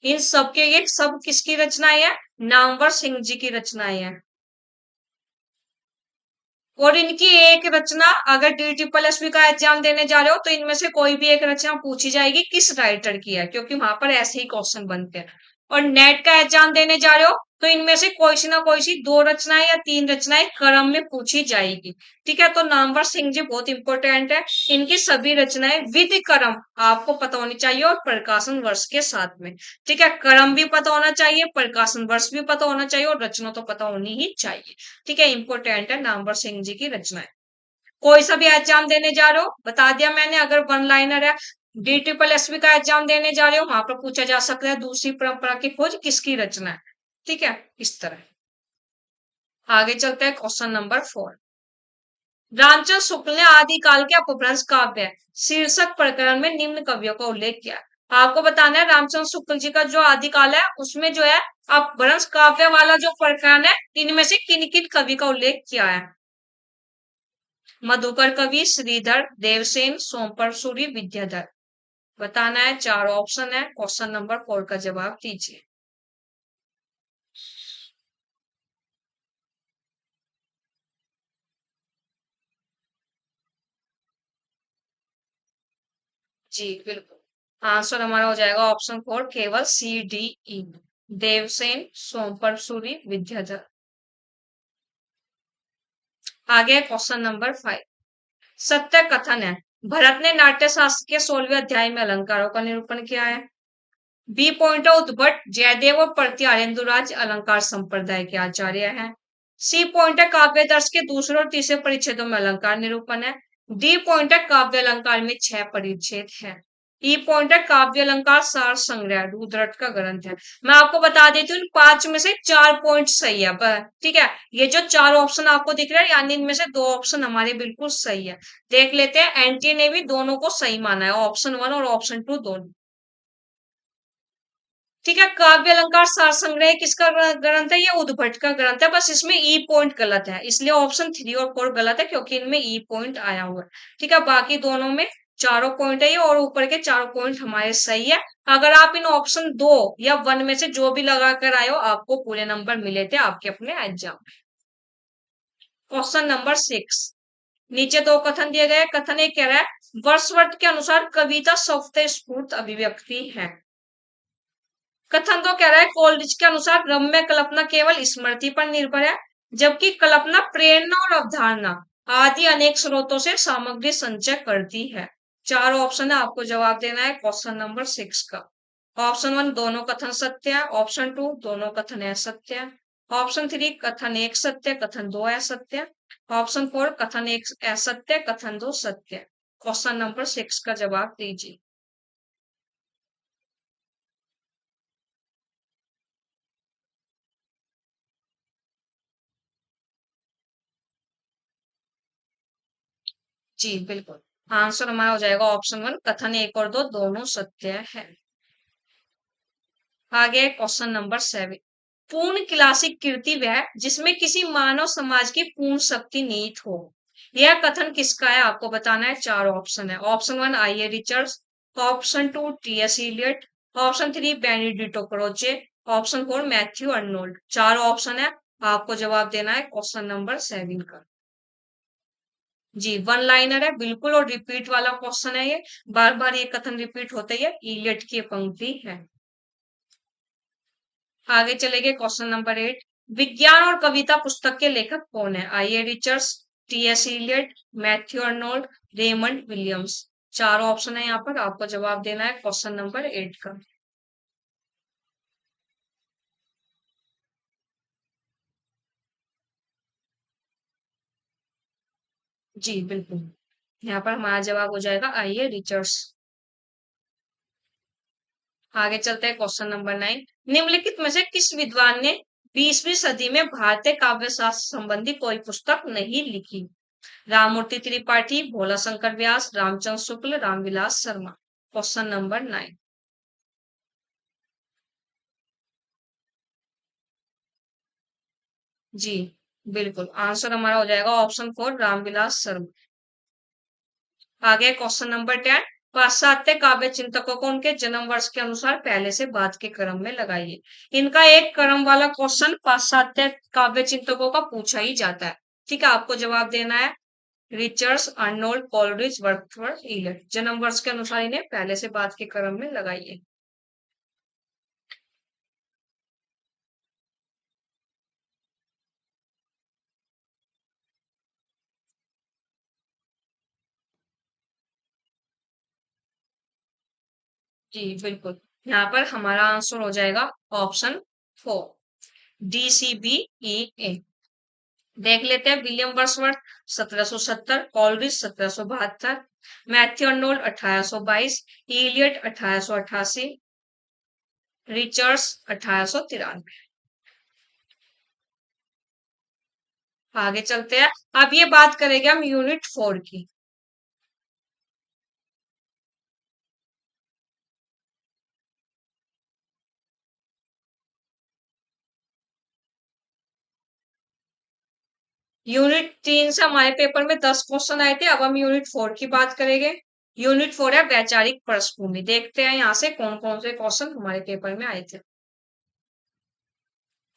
S1: इन सबके ये सब किसकी रचनाएं हैं, नामवर सिंह जी की रचनाएं हैं। और इनकी एक रचना, अगर डी ट्रिपल एसपी का एग्जाम देने जा रहे हो तो इनमें से कोई भी एक रचना पूछी जाएगी किस राइटर की है, क्योंकि वहां पर ऐसे ही क्वेश्चन बनते हैं। और नेट का एग्जाम देने जा रहे हो तो इनमें से कोई सी ना कोई सी 2 रचनाएं या 3 रचनाएं क्रम में पूछी जाएगी, ठीक है। तो नामवर सिंह जी बहुत इंपॉर्टेंट है, इनकी सभी रचनाएं विधि क्रम आपको पता होनी चाहिए और प्रकाशन वर्ष के साथ में, ठीक है। क्रम भी पता होना चाहिए, प्रकाशन वर्ष भी पता होना चाहिए, और रचना तो पता होनी ही चाहिए, ठीक है। इंपॉर्टेंट है नामवर सिंह जी की रचनाएं। कोई सा भी एग्जाम देने जा रहे हो, बता दिया मैंने, अगर वन लाइनर है, डी ट्रिपल एसपी का एग्जाम देने जा रहे हो, वहां पर पूछा जा सकता है दूसरी परंपरा की खोज किसकी रचना है, ठीक है, इस तरह। आगे चलते हैं क्वेश्चन नंबर 4। रामचंद्र शुक्ल ने आदिकाल के अपभ्रंश काव्य शीर्षक प्रकरण में निम्न कवियों का उल्लेख किया है। आपको बताना है रामचंद्र शुक्ल जी का जो आदिकाल है उसमें जो है अपभ्रंश काव्य वाला जो प्रकरण है, इनमें से किन किन कवि का उल्लेख किया है। मधुकर कवि, श्रीधर, देवसेन, सोमपर सूरी, विद्याधर। बताना है, 4 ऑप्शन है, क्वेश्चन नंबर 4 का जवाब दीजिए। जी बिल्कुल, आंसर हमारा हो जाएगा ऑप्शन 4, केवल C D E. Devsen, Sompar Vidyadhar. आगे क्वेश्चन नंबर 5, सत्य कथन है, भरत ने नाट्य शास्त्र के 16वें अध्याय में अलंकारों का निरूपण किया है। बी पॉइंट है, उद्भट जयदेव और प्रत्यारेंद्रराज अलंकार संप्रदाय के आचार्य हैं। सी पॉइंट है, काव्य दर्श के दूसरे और तीसरे परिच्छेदों में अलंकार निरूपण है। डी पॉइंट है, काव्य अलंकार में 6 परिच्छेद है। ई पॉइंट है, काव्य अलंकार सार संग्रह रुद्रट का ग्रंथ है। मैं आपको बता देती हूँ, 5 में से 4 पॉइंट सही है, ठीक है। ये जो 4 ऑप्शन आपको दिख रहा है, यानी इनमें से 2 ऑप्शन हमारे बिल्कुल सही है। देख लेते हैं, एनटीए ने भी दोनों को सही माना है, ऑप्शन 1 और ऑप्शन 2 दोनों। ठीक है, काव्य अलंकार सार संग्रह किसका ग्रंथ है? ये उद्भट का ग्रंथ है, बस इसमें ई पॉइंट गलत है, इसलिए ऑप्शन 3 और 4 गलत है, क्योंकि इनमें ई पॉइंट आया हुआ है। ठीक है, बाकी दोनों में चारों पॉइंट है ये, और ऊपर के चारों पॉइंट हमारे सही है। अगर आप इन ऑप्शन 2 या 1 में से जो भी लगा कर आए हो, आपको पूरे नंबर मिले थे आपके अपने एग्जाम में। क्वेश्चन नंबर 6, नीचे 2 कथन दिए गए। कथन एक कह रहा है, वर्ड्सवर्थ के अनुसार कविता स्वतःस्फूर्त अभिव्यक्ति है। कथन तो कह रहा है, कोलरिज के अनुसार रम्य कल्पना केवल स्मृति पर निर्भर है, जबकि कल्पना प्रेरणा और अवधारणा आदि अनेक स्रोतों से सामग्री संचय करती है। 4 ऑप्शन है, आपको जवाब देना है क्वेश्चन नंबर 6 का। ऑप्शन 1, दोनों कथन सत्य है। ऑप्शन 2, दोनों कथन असत्य है। ऑप्शन 3, कथन 1 सत्य, कथन 2 असत्य। ऑप्शन 4, कथन 1 असत्य, कथन 2 सत्य। क्वेश्चन नंबर 6 का जवाब दीजिए। जी बिल्कुल, आंसर हमारा हो जाएगा ऑप्शन 1, कथन 1 और 2 दोनों सत्य है। आगे क्वेश्चन नंबर 7, पूर्ण क्लासिक कीर्ति वह जिसमें किसी मानव समाज की पूर्ण शक्ति निहित हो। यह कथन किसका है? आपको बताना है। 4 ऑप्शन है। Option 1, I A Richards. Option 2, T S Eliot. Option 3, Benedetto Croce. Option 4, Matthew Arnold. 4 option है, आपको जवाब देना है क्वेश्चन नंबर 7 का। जी, वन लाइनर है बिल्कुल, और रिपीट वाला क्वेश्चन है ये, बार बार ये कथन रिपीट होते ही है, इलियट की पंक्ति है। आगे चलेंगे क्वेश्चन नंबर 8, विज्ञान और कविता पुस्तक के लेखक कौन है? I A Richards, T S Eliot, Matthew Arnold, Raymond Williams. 4 option है यहाँ पर, आपको जवाब देना है क्वेश्चन नंबर 8 का। जी बिल्कुल, यहाँ पर हमारा जवाब हो जाएगा आई ए रिचर्ड्स। आगे चलते हैं क्वेश्चन नंबर 9, निम्नलिखित में से किस विद्वान ने 20वीं सदी में भारतीय काव्य शास्त्र संबंधी कोई पुस्तक नहीं लिखी? राममूर्ति त्रिपाठी, भोला शंकर व्यास, रामचंद्र शुक्ल, रामविलास शर्मा। Question number 9। जी बिल्कुल, आंसर हमारा हो जाएगा ऑप्शन 4, रामविलास शर्मा। आगे क्वेश्चन नंबर 10, पाश्चात्य काव्य चिंतकों को उनके जन्म वर्ष के अनुसार पहले से बाद के क्रम में लगाइए। इनका एक क्रम वाला क्वेश्चन पाश्चात्य काव्य चिंतकों का पूछा ही जाता है। ठीक है, आपको जवाब देना है रिचर्ड्स, अर्नोल्ड, कोलरिज, वर्dsworth, इलियट। जन्म वर्ष के अनुसार इन्हें पहले से बाद के क्रम में लगाइए। जी बिल्कुल, यहाँ पर हमारा आंसर हो जाएगा option 4, D C B E A. देख लेते हैं, William Wordsworth 1770, Coleridge 1772, Matthew Arnold 1822, Eliot 1888, Richards 1893। आगे चलते हैं, अब ये बात करेंगे हम यूनिट 4 की। यूनिट 3 से हमारे पेपर में 10 क्वेश्चन आए थे, अब हम यूनिट 4 की बात करेंगे। यूनिट 4 है वैचारिक पृष्ठभूमि। देखते हैं यहाँ से कौन कौन से क्वेश्चन हमारे पेपर में आए थे।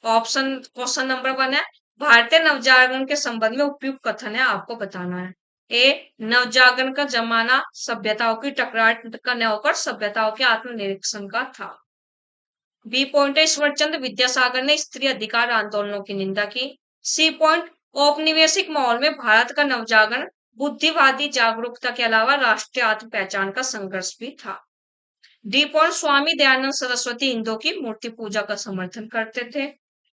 S1: ऑप्शन क्वेश्चन नंबर 1 है भारतीय नवजागरण के संबंध में उपयुक्त कथन है, आपको बताना है। ए, नवजागरण का जमाना सभ्यताओं की टकरार का न होकर सभ्यताओं के आत्मनिरीक्षण का था। बी पॉइंट है ईश्वर चंद्र विद्यासागर ने स्त्री अधिकार आंदोलनों की निंदा की। सी पॉइंट औपनिवेशिक माहौल में भारत का नवजागरण बुद्धिवादी जागरूकता के अलावा राष्ट्रीय आत्म पहचान का संघर्ष भी था। डी पॉइंट स्वामी दयानंद सरस्वती हिंदुओं की मूर्ति पूजा का समर्थन करते थे।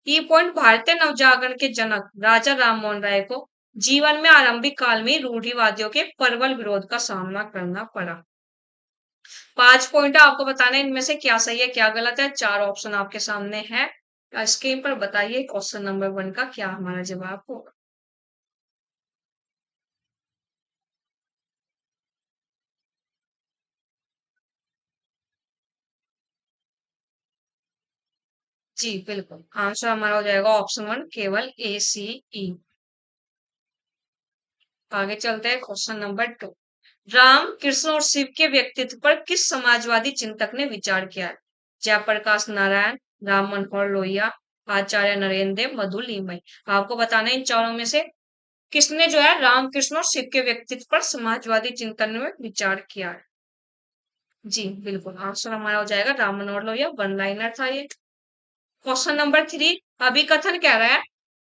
S1: ई पॉइंट भारतीय नवजागरण के जनक राजा राममोहन राय को जीवन में आरंभिक काल में रूढ़िवादियों के प्रबल विरोध का सामना करना पड़ा। 5 पॉइंट आपको बताना है इनमें से क्या सही है क्या गलत है। 4 ऑप्शन आपके सामने है, स्क्रीन पर बताइए क्वेश्चन नंबर 1 का क्या हमारा जवाब होगा। जी बिल्कुल, आंसर हमारा हो जाएगा ऑप्शन 1 केवल ए सी ई। आगे चलते हैं क्वेश्चन नंबर 2। राम कृष्ण और शिव के व्यक्तित्व पर किस समाजवादी चिंतक ने विचार किया है। जयप्रकाश नारायण, राम मनोहर लोहिया, आचार्य नरेंद्र देव, मधु लीमई। आपको बताना है इन चारों में से किसने जो है राम कृष्ण और शिव के व्यक्तित्व पर समाजवादी चिंतन में विचार किया है। जी बिल्कुल, आंसर हमारा हो जाएगा राम मनोहर लोहिया। वन लाइनर था ये। क्वेश्चन नंबर 3 अभिकथन कह रहा है,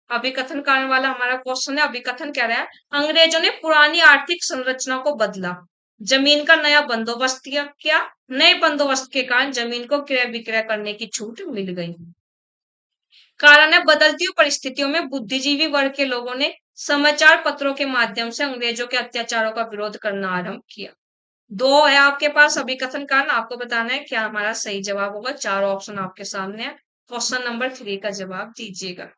S1: अभिकथन करने वाला हमारा क्वेश्चन है। अभिकथन कह रहा है अंग्रेजों ने पुरानी आर्थिक संरचना को बदला, जमीन का नया बंदोबस्त किया, नए बंदोबस्त के कारण जमीन को क्रय विक्रय करने की छूट मिल गई। कारण है बदलती हुई परिस्थितियों में बुद्धिजीवी वर्ग के लोगों ने समाचार पत्रों के माध्यम से अंग्रेजों के अत्याचारों का विरोध करना आरंभ किया। 2 है आपके पास अभिकथन कारण, आपको बताना है क्या हमारा सही जवाब होगा। 4 ऑप्शन आपके सामने है, क्वेश्चन नंबर 3 का जवाब दीजिएगा।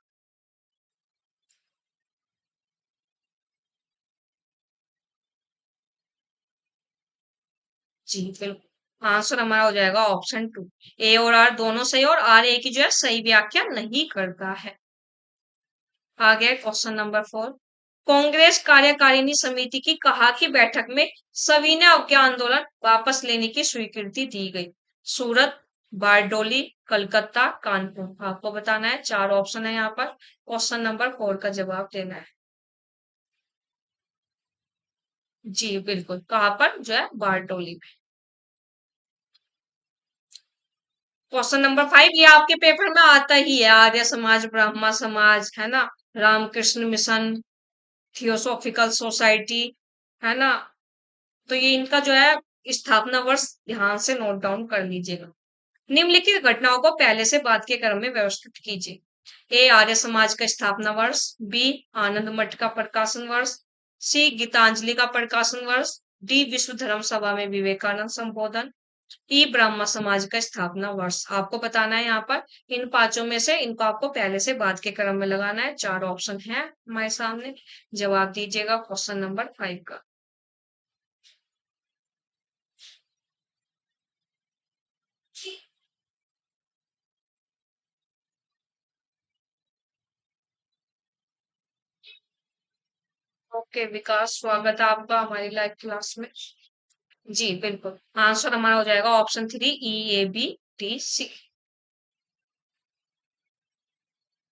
S1: जी बिल्कुल, आंसर हमारा हो जाएगा ऑप्शन 2। ए और आर दोनों सही और आर ए की जो है सही व्याख्या नहीं करता है। आगे क्वेश्चन नंबर 4। कांग्रेस कार्यकारिणी समिति की कहा की बैठक में सविनय अवज्ञा आंदोलन वापस लेने की स्वीकृति दी गई। सूरत, बारडोली, कलकत्ता, कानपुर। आपको बताना है 4 ऑप्शन है यहाँ पर, क्वेश्चन नंबर 4 का जवाब देना है। जी बिल्कुल, कहाँ पर जो है बारडोली में। क्वेश्चन नंबर 5 ये आपके पेपर में आता ही है, आर्य समाज, ब्रह्मा समाज है ना, रामकृष्ण मिशन, थियोसॉफिकल सोसाइटी है ना। तो ये इनका जो है स्थापना वर्ष ध्यान से नोट डाउन कर लीजिएगा। निम्नलिखित घटनाओं को पहले से बाद के क्रम में व्यवस्थित कीजिए। ए आर्य समाज का स्थापना वर्ष, बी आनंद मठ का प्रकाशन वर्ष, सी गीतांजलि का प्रकाशन वर्ष, डी विश्व धर्म सभा में विवेकानंद संबोधन, ई ब्रह्म समाज का स्थापना वर्ष। आपको बताना है यहाँ पर इन पांचों में से इनको आपको पहले से बाद के क्रम में लगाना है। 4 ऑप्शन है हमारे सामने, जवाब दीजिएगा क्वेश्चन नंबर 5 का। ओके विकास, स्वागत है आपका हमारी लाइव क्लास में। जी बिल्कुल, आंसर हमारा हो जाएगा option 3 E A B D C.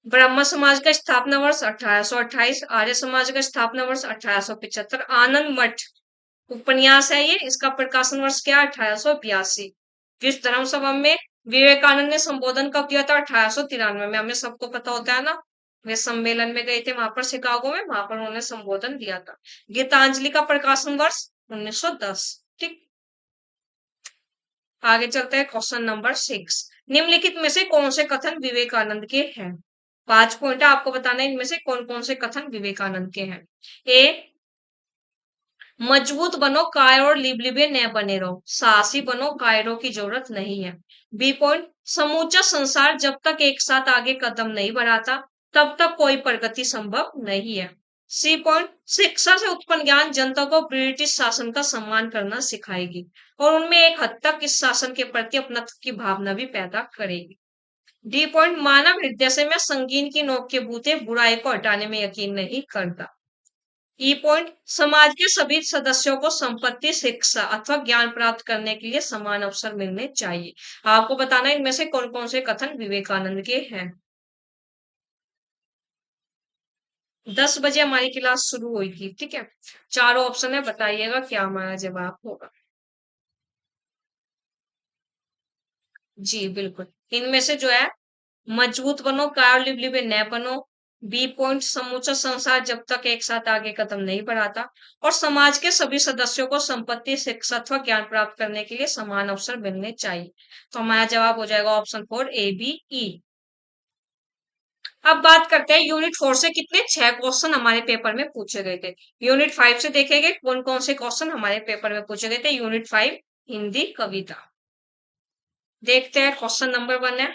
S1: Brahmo Samaj का स्थापना वर्ष 1828, आर्य समाज का स्थापना वर्ष 1875, आनंद मठ उपन्यास है ये, इसका प्रकाशन वर्ष क्या है 1882। विश्व धर्म सभा में विवेकानंद ने संबोधन कब दिया था 1893 में, हमें सबको पता होता है ना। वे सम्मेलन में गए थे वहां पर शिकागो में, वहां पर उन्होंने संबोधन दिया था। गीतांजलि का प्रकाशन वर्ष 1910। ठीक, आगे चलते हैं क्वेश्चन नंबर 6। निम्नलिखित में से कौन से कथन विवेकानंद के हैं। 5 पॉइंट है, आपको बताना है इनमें से कौन कौन से कथन विवेकानंद के हैं। ए, मजबूत बनो काय और लिबलिबे न बने रहो, साहसी बनो कायरों की जरूरत नहीं है। बी पॉइंट समूचा संसार जब तक एक साथ आगे कदम नहीं बढ़ाता तब तक कोई प्रगति संभव नहीं है। सी पॉइंट शिक्षा से उत्पन्न ज्ञान जनता को ब्रिटिश शासन का सम्मान करना सिखाएगी और उनमें एक हद तक इस शासन के प्रति अपनत्व की भावना भी पैदा करेगी। डी पॉइंट मानव हृदय से मैं संगीन की नोक के बूते बुराई को हटाने में यकीन नहीं करता। ई पॉइंट, समाज के सभी सदस्यों को संपत्ति, शिक्षा अथवा ज्ञान प्राप्त करने के लिए समान अवसर मिलने चाहिए। आपको बताना है इनमें से कौन कौन से कथन विवेकानंद के हैं। 10 बजे हमारी क्लास शुरू हुई थी, ठीक है। चारों ऑप्शन है, बताइएगा क्या हमारा जवाब होगा। जी बिल्कुल, इनमें से जो है, मजबूत बनो, कारलिवली न बनो, बी पॉइंट, समूचा संसार जब तक एक साथ आगे कदम नहीं बढ़ाता, और समाज के सभी सदस्यों को संपत्ति, शिक्षा अथवा ज्ञान प्राप्त करने के लिए समान अवसर मिलने चाहिए। तो हमारा जवाब हो जाएगा ऑप्शन 4, ए बी ई। अब बात करते हैं यूनिट 4 से कितने 6 क्वेश्चन हमारे पेपर में पूछे गए थे। यूनिट 5 से देखेंगे कौन कौन से क्वेश्चन हमारे पेपर में पूछे गए थे। यूनिट 5 हिंदी कविता, देखते हैं। क्वेश्चन नंबर 1 है,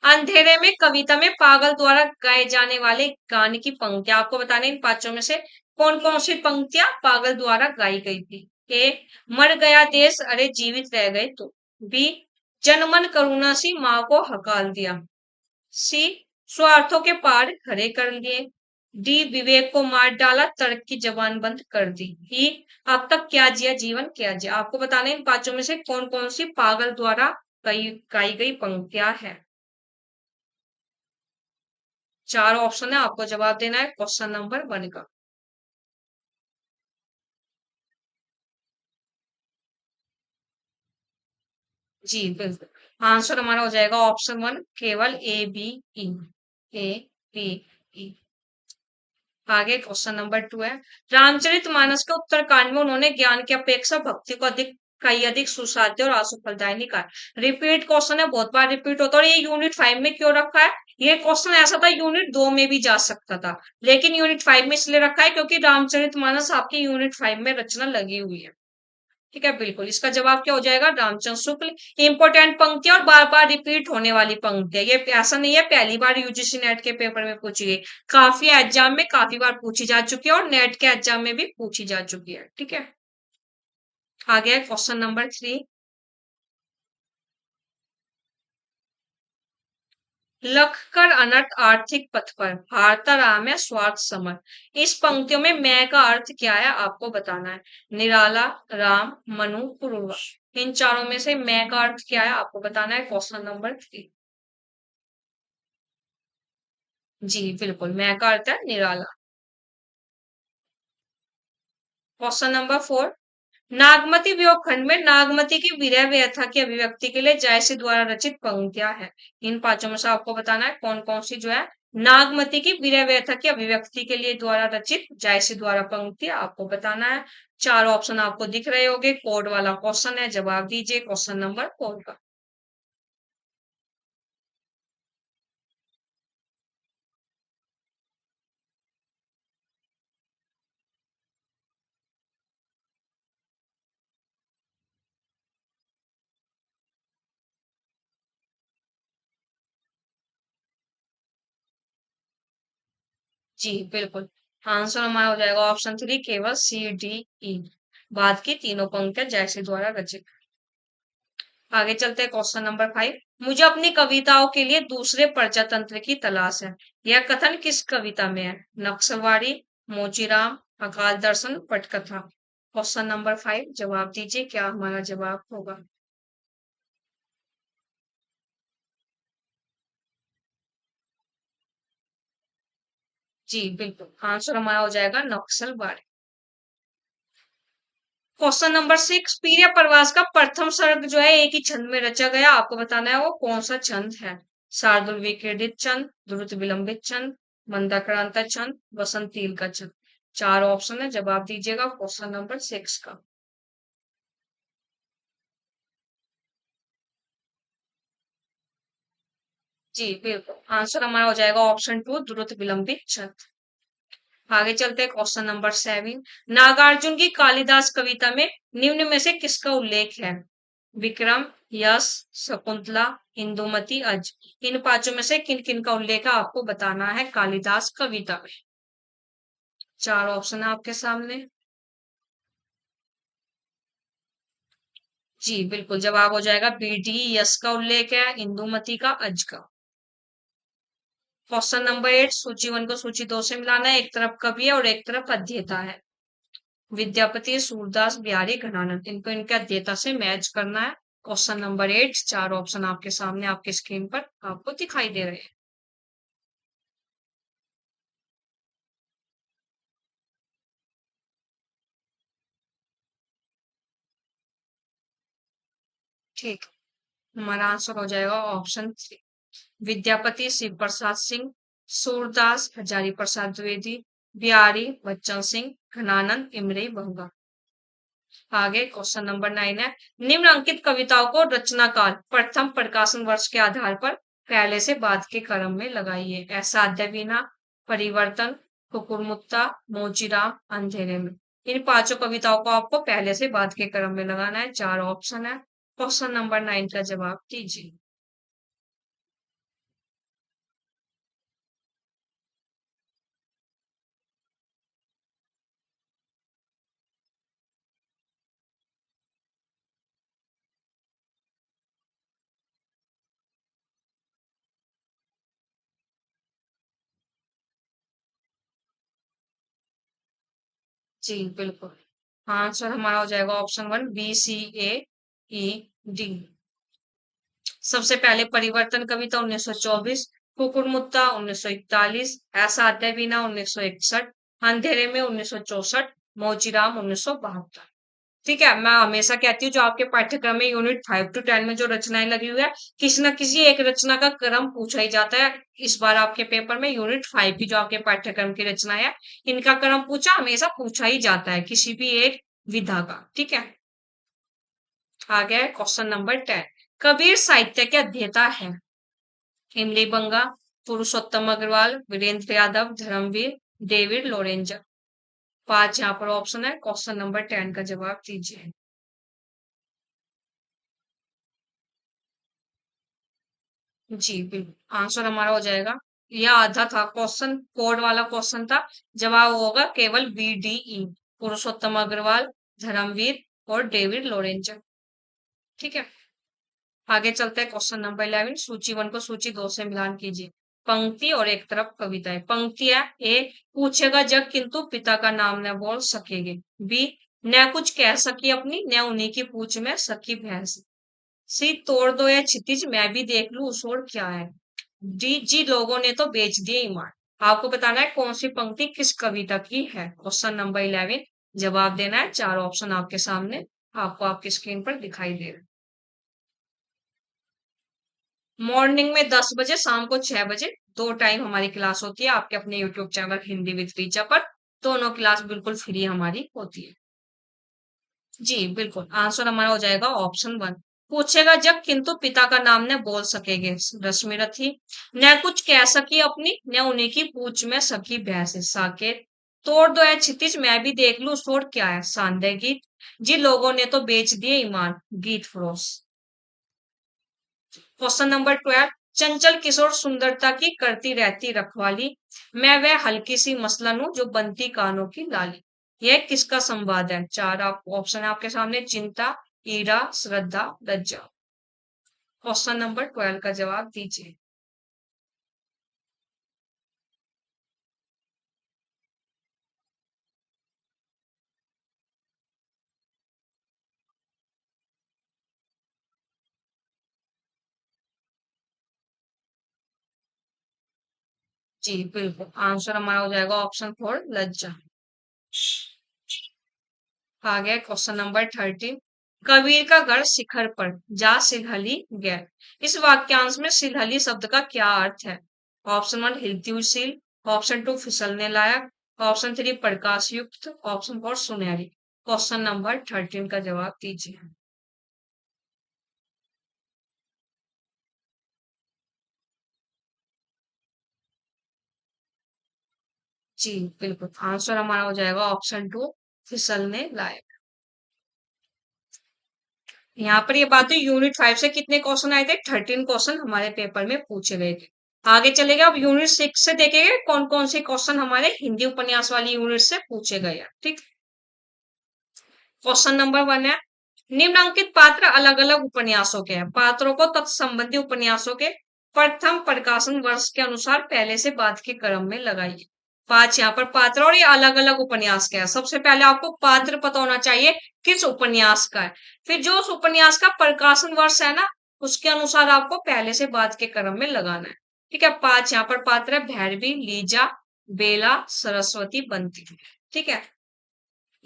S1: अंधेरे में कविता में पागल द्वारा गाए जाने वाले गाने की पंक्तियां आपको बताने, इन पांचों में से कौन कौन सी पंक्तियां पागल द्वारा गाई गई थी। ए, मर गया देश अरे जीवित रह गए तो। बी, जनमन करुणा सी माँ को हकाल दिया। सी, स्वार्थों के पार खड़े कर लिए। डी, विवेक को मार डाला तर्क की जबान बंद कर दी। ई, अब तक क्या जिया जीवन क्या जिया। आपको बताना है इन पांचों में से कौन कौन सी पागल द्वारा गाई गई पंक्तियां हैं। चार ऑप्शन है, आपको जवाब देना है क्वेश्चन नंबर 1 का। जी बिल्कुल, आंसर हमारा हो जाएगा ऑप्शन 1, केवल A B E. A B E. आगे क्वेश्चन नंबर 2 है, रामचरितमानस के उत्तरकांड में उन्होंने ज्ञान की अपेक्षा भक्ति को अधिक, कई अधिक सुसाध्य और आसुफलदायी कहा। रिपीट क्वेश्चन है, बहुत बार रिपीट होता है। और ये यूनिट 5 में क्यों रखा है? ये क्वेश्चन ऐसा था यूनिट 2 में भी जा सकता था, लेकिन यूनिट 5 में इसलिए रखा है क्योंकि रामचरितमानस आपकी यूनिट 5 में रचना लगी हुई है। ठीक है, बिल्कुल इसका जवाब क्या हो जाएगा, रामचंद्र शुक्ल। इंपॉर्टेंट पंक्ति और बार बार रिपीट होने वाली पंक्ति है, ये ऐसा नहीं है पहली बार यूजीसी नेट के पेपर में पूछी गई, काफी एग्जाम में काफी बार पूछी जा चुकी है और नेट के एग्जाम में भी पूछी जा चुकी है। ठीक है, आ गया क्वेश्चन नंबर 3, लख कर अनर्थ आर्थिक पथ पर, हारता रहा मैं स्वार्थ समर। इस पंक्तियों में मैं का अर्थ क्या है आपको बताना है। निराला, राम, मनु, पुरुरवा, इन चारों में से मैं का अर्थ क्या है आपको बताना है। Question number 3। जी बिल्कुल, मैं का अर्थ है निराला। क्वेश्चन नंबर 4, नागमती वियोग खंड में नागमती की विरह व्यथा की अभिव्यक्ति के लिए जायसी द्वारा रचित पंक्तियां हैं। इन पांचों में से आपको बताना है कौन कौन सी जो है नागमती की विरह व्यथा की अभिव्यक्ति के लिए द्वारा रचित जायसी द्वारा पंक्ति आपको बताना है। चार ऑप्शन आपको दिख रहे होंगे, कोड वाला क्वेश्चन है, जवाब दीजिए क्वेश्चन नंबर 4 का। जी बिल्कुल, आंसर हमारा हो जाएगा ऑप्शन 3, केवल सी डी ई, बाद की तीनों पंक्तियां जैसे द्वारा रचित। आगे चलते हैं क्वेश्चन नंबर 5, मुझे अपनी कविताओं के लिए दूसरे प्रजातंत्र की तलाश है। यह कथन किस कविता में है। नक्सलवाड़ी, मोचीराम, अकाल दर्शन, पटकथा। क्वेश्चन नंबर 5, जवाब दीजिए क्या हमारा जवाब होगा। जी बिल्कुल, आंसर हमारा हो जाएगा नक्सलवाड़ी। क्वेश्चन नंबर 6, पीरिया प्रवास का प्रथम सर्ग जो है एक ही छंद में रचा गया, आपको बताना है वो कौन सा छंद है। शार्दुल विक्रीडित छंद, द्रुत विलंबित छंद, मंदाक्रांता छंद, वसंतील का छंद। चार ऑप्शन है, जवाब दीजिएगा क्वेश्चन नंबर 6 का। जी बिल्कुल, आंसर हमारा हो जाएगा ऑप्शन 2, द्रुत विलंबित छंद। आगे चलते हैं क्वेश्चन नंबर 7, नागार्जुन की कालिदास कविता में निम्न में से किसका उल्लेख है। विक्रम, यश, शकुंतला, इंदुमती, अज। इन पांचों में से किन किन का उल्लेख है आपको बताना है कालिदास कविता में। चार ऑप्शन है आपके सामने। जी बिल्कुल, जवाब हो जाएगा बी डी, यश का उल्लेख है, इंदुमती का, अज का। क्वेश्चन नंबर 8, सूची 1 को सूची 2 से मिलाना है। एक तरफ कवि है और एक तरफ अध्येता है। विद्यापति, सूरदास, बिहारी, घनानंद, इनको इनके अध्येता से मैच करना है। क्वेश्चन नंबर 8, चार ऑप्शन आपके सामने आपके स्क्रीन पर आपको दिखाई दे रहे हैं। ठीक, हमारा आंसर हो जाएगा ऑप्शन 3, विद्यापति शिव प्रसाद सिंह, सूरदास हजारी प्रसाद द्विवेदी, बिहारी बच्चन सिंह, घनानंद इमरई बंगा। आगे क्वेश्चन नंबर 9 है, निम्न अंकित कविताओं को रचनाकाल प्रथम प्रकाशन वर्ष के आधार पर पहले से बाद के क्रम में लगाइए। असाध्य वीणा, परिवर्तन, कुकुरमुत्ता, मोचीराम, अंधेरे में। इन पांचों कविताओं को आपको पहले से बाद के क्रम में लगाना है। चार ऑप्शन है, क्वेश्चन नंबर 9 का जवाब दीजिए। जी बिल्कुल, आंसर हमारा हो जाएगा ऑप्शन 1, BCAED। सबसे पहले परिवर्तन कविता 1924, कुकुरमुत्ता 1941, ऐसा अध्याय बीना 1961, अंधेरे में 1964, मोचीराम 1972। ठीक है, मैं हमेशा कहती हूँ जो आपके पाठ्यक्रम में यूनिट 5 to 10 में जो रचनाएं लगी हुई है, किसी न किसी एक रचना का क्रम पूछा ही जाता है। इस बार आपके पेपर में यूनिट 5 की जो आपके पाठ्यक्रम की रचना है, इनका क्रम हमेशा पूछा ही जाता है किसी भी एक विधा का। ठीक है, आ गया क्वेश्चन नंबर 10, कबीर साहित्य के अध्येता है। इमली बंगा, पुरुषोत्तम अग्रवाल, वीरेंद्र यादव, धर्मवीर, डेविड लोरेंजर। पांच यहाँ पर ऑप्शन है, क्वेश्चन नंबर 10 का जवाब दीजिए। जी बिल्कुल, आंसर हमारा हो जाएगा, यह आधा था क्वेश्चन, कोड वाला क्वेश्चन था। जवाब होगा केवल BDE, पुरुषोत्तम अग्रवाल, धर्मवीर और डेविड लोरेंजर। ठीक है, आगे चलते हैं क्वेश्चन नंबर 11, सूची 1 को सूची 2 से मिलान कीजिए। पंक्ति और एक तरफ कविता है। पंक्ति है, ए, पूछेगा जग किंतु पिता का नाम न बोल सकेगे। बी, न कुछ कह सकी अपनी न उन्हीं की पूछ में सकी भैंस। सी, तोड़ दो या क्षितिज मैं भी देख लूं उस ओर क्या है। डी, जी लोगों ने तो बेच दिए ईमान। आपको बताना है कौन सी पंक्ति किस कविता की है। क्वेश्चन नंबर 11, जवाब देना है। चार ऑप्शन आपके सामने आपको आपकी स्क्रीन पर दिखाई दे रहे हैं। मॉर्निंग में 10 बजे, शाम को 6 बजे, दो टाइम हमारी क्लास होती है आपके अपने YouTube channel Hindi with Richa पर। दोनों क्लास बिल्कुल फ्री हमारी होती है। जी बिल्कुल, आंसर हमारा हो जाएगा ऑप्शन 1, पूछेगा जब किंतु पिता का नाम न बोल सकेगे। रश्मि रथी, न कुछ कह सकी अपनी न उन्हीं की पूछ में सकी भैंस। साकेत, तोड़ दो है क्षितिज मैं भी देख लूं सोर क्या है। सांदे गीत, जिन लोगों ने तो बेच दिए ईमान। गीत फरोश। क्वेश्चन नंबर 12, चंचल किशोर सुंदरता की करती रहती रखवाली, मैं वह हल्की सी मसलन हूं जो बनती कानों की लाली। यह किसका संवाद है। चार आप ऑप्शन है आपके सामने, चिंता, ईरा, श्रद्धा, लज्जा। क्वेश्चन नंबर 12 का जवाब दीजिए। जी बिल्कुल, आंसर हमारा हो जाएगा ऑप्शन 4, लज्जा। आ गया क्वेश्चन नंबर 13, कबीर का घर शिखर पर जा सिलहली गया। इस वाक्यांश में सिलहली शब्द का क्या अर्थ है। ऑप्शन 1, हिलती हुई सील, ऑप्शन 2, फिसलने लायक, ऑप्शन 3, प्रकाश युक्त, ऑप्शन 4, सुनहरी। क्वेश्चन नंबर 13 का जवाब दीजिए। जी बिल्कुल, आंसर हमारा हो जाएगा ऑप्शन 2, फिसलने लायक। यहाँ पर ये बात है, यूनिट 5 से कितने क्वेश्चन आए थे, 13 क्वेश्चन हमारे पेपर में पूछे गए थे। आगे चलेगा, अब यूनिट 6 से देखेंगे कौन कौन से क्वेश्चन हमारे हिंदी उपन्यास वाली यूनिट से पूछे गए हैं। ठीक, क्वेश्चन नंबर 1 है, निम्नांकित पात्र अलग अलग उपन्यासों के हैं। पात्रों को तत्संबंधी उपन्यासों के प्रथम प्रकाशन वर्ष के अनुसार पहले से बाद के क्रम में लगाइए। 5 यहाँ पर पात्र और ये अलग अलग उपन्यास का है। सबसे पहले आपको पात्र पता होना चाहिए किस उपन्यास का है, फिर जो उस उपन्यास का प्रकाशन वर्ष है ना, उसके अनुसार आपको पहले से बाद के क्रम में लगाना है। ठीक है, 5 यहाँ पर पात्र है भैरवी, लीजा, बेला, सरस्वती, बंती। ठीक है,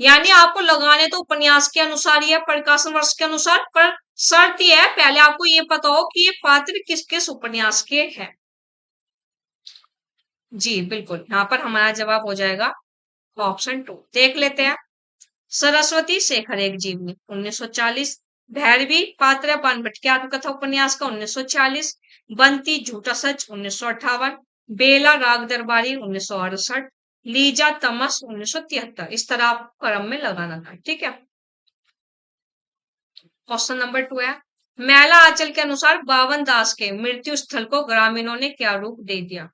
S1: यानी आपको लगाने तो उपन्यास के अनुसार ही है, प्रकाशन वर्ष के अनुसार, पर शर्त यह है पहले आपको ये पता हो कि ये पात्र किस किस उपन्यास के हैं। जी बिल्कुल, यहाँ पर हमारा जवाब हो जाएगा ऑप्शन 2। देख लेते हैं। सरस्वती शेखर एक जीवनी 1940, भैरवी पात्र बानभट्ट की आत्मकथा उपन्यास का 1940, बंती झूठा सच 1958, बेला राग दरबारी 1968, लीजा तमस 1973। इस तरह आप क्रम में लगाना था। ठीक है, क्वेश्चन नंबर 2 है, मैला आंचल के अनुसार बावन दास के मृत्यु स्थल को ग्रामीणों ने क्या रूप दे दिया?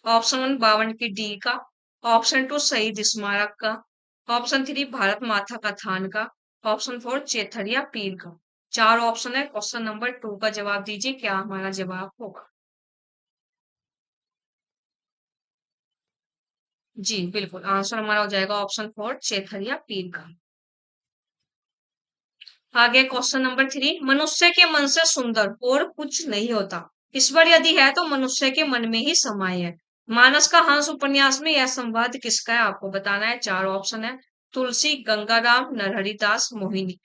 S1: ऑप्शन 1 52 की डी का, ऑप्शन 2 शहीद स्मारक का, ऑप्शन 3 भारत माता का थान का, ऑप्शन 4 चेथरिया पीर का। 4 ऑप्शन है, क्वेश्चन नंबर 2 का जवाब दीजिए, क्या हमारा जवाब होगा? जी बिल्कुल, आंसर हमारा हो जाएगा ऑप्शन 4 चेथरिया पीर का। आगे क्वेश्चन नंबर 3, मनुष्य के मन से सुंदर और कुछ नहीं होता, ईश्वर यदि है तो मनुष्य के मन में ही समाये है। मानस का हंस उपन्यास में यह संवाद किसका है, आपको बताना है। 4 ऑप्शन है, तुलसी, गंगाराम, नरहरिदास, मोहिनी।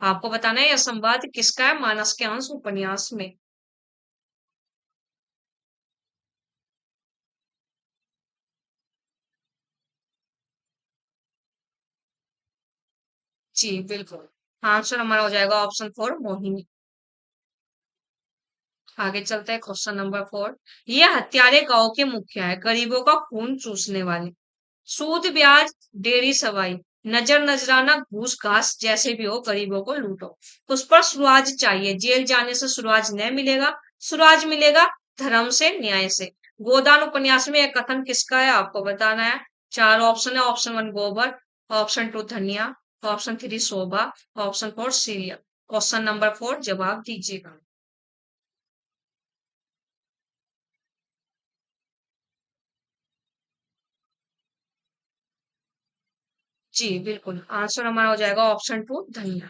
S1: आपको बताना है यह संवाद किसका है मानस के हंस उपन्यास में। जी बिल्कुल, आंसर हमारा हो जाएगा ऑप्शन 4 मोहिनी। आगे चलते हैं, क्वेश्चन नंबर 4, ये हत्यारे गांव के मुखिया है, गरीबों का खून चूसने वाले, सूद ब्याज डेरी सवाई, नजर नजराना घूस घास जैसे भी हो गरीबों को लूटो, उस पर सुराज चाहिए, जेल जाने से सुराज नहीं मिलेगा, सुराज मिलेगा धर्म से न्याय से। गोदान उपन्यास में यह कथन किसका है, आपको बताना है। 4 ऑप्शन है, ऑप्शन 1 गोबर, ऑप्शन 2 धनिया, ऑप्शन 3 शोभा, ऑप्शन 4 सीरिया। क्वेश्चन नंबर 4 जवाब दीजिएगा। जी बिल्कुल, आंसर हमारा हो जाएगा ऑप्शन 2 धनिया।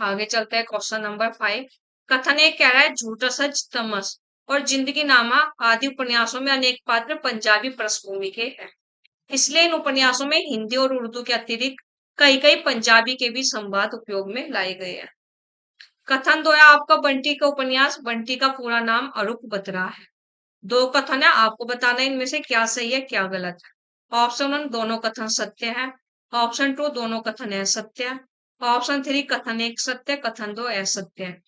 S1: आगे चलते हैं, क्वेश्चन नंबर 5, कथन एक कह रहा है झूठा सच तमस और जिंदगी नामा आदि उपन्यासों में अनेक पात्र पंजाबी पृष्ठभूमि के हैं, इसलिए इन उपन्यासों में हिंदी और उर्दू के अतिरिक्त कई कई पंजाबी के भी संवाद उपयोग में लाए गए हैं। कथन 2 है आपका बंटी का उपन्यास, बंटी का पूरा नाम अरूप बत्रा है। 2 कथन है, आपको बताना है इनमें से क्या सही है क्या गलत है। ऑप्शन 1 दोनों कथन सत्य है, ऑप्शन 2 दोनों कथन असत्य है, ऑप्शन 3 कथन 1 सत्य, कथन 2 असत्य है,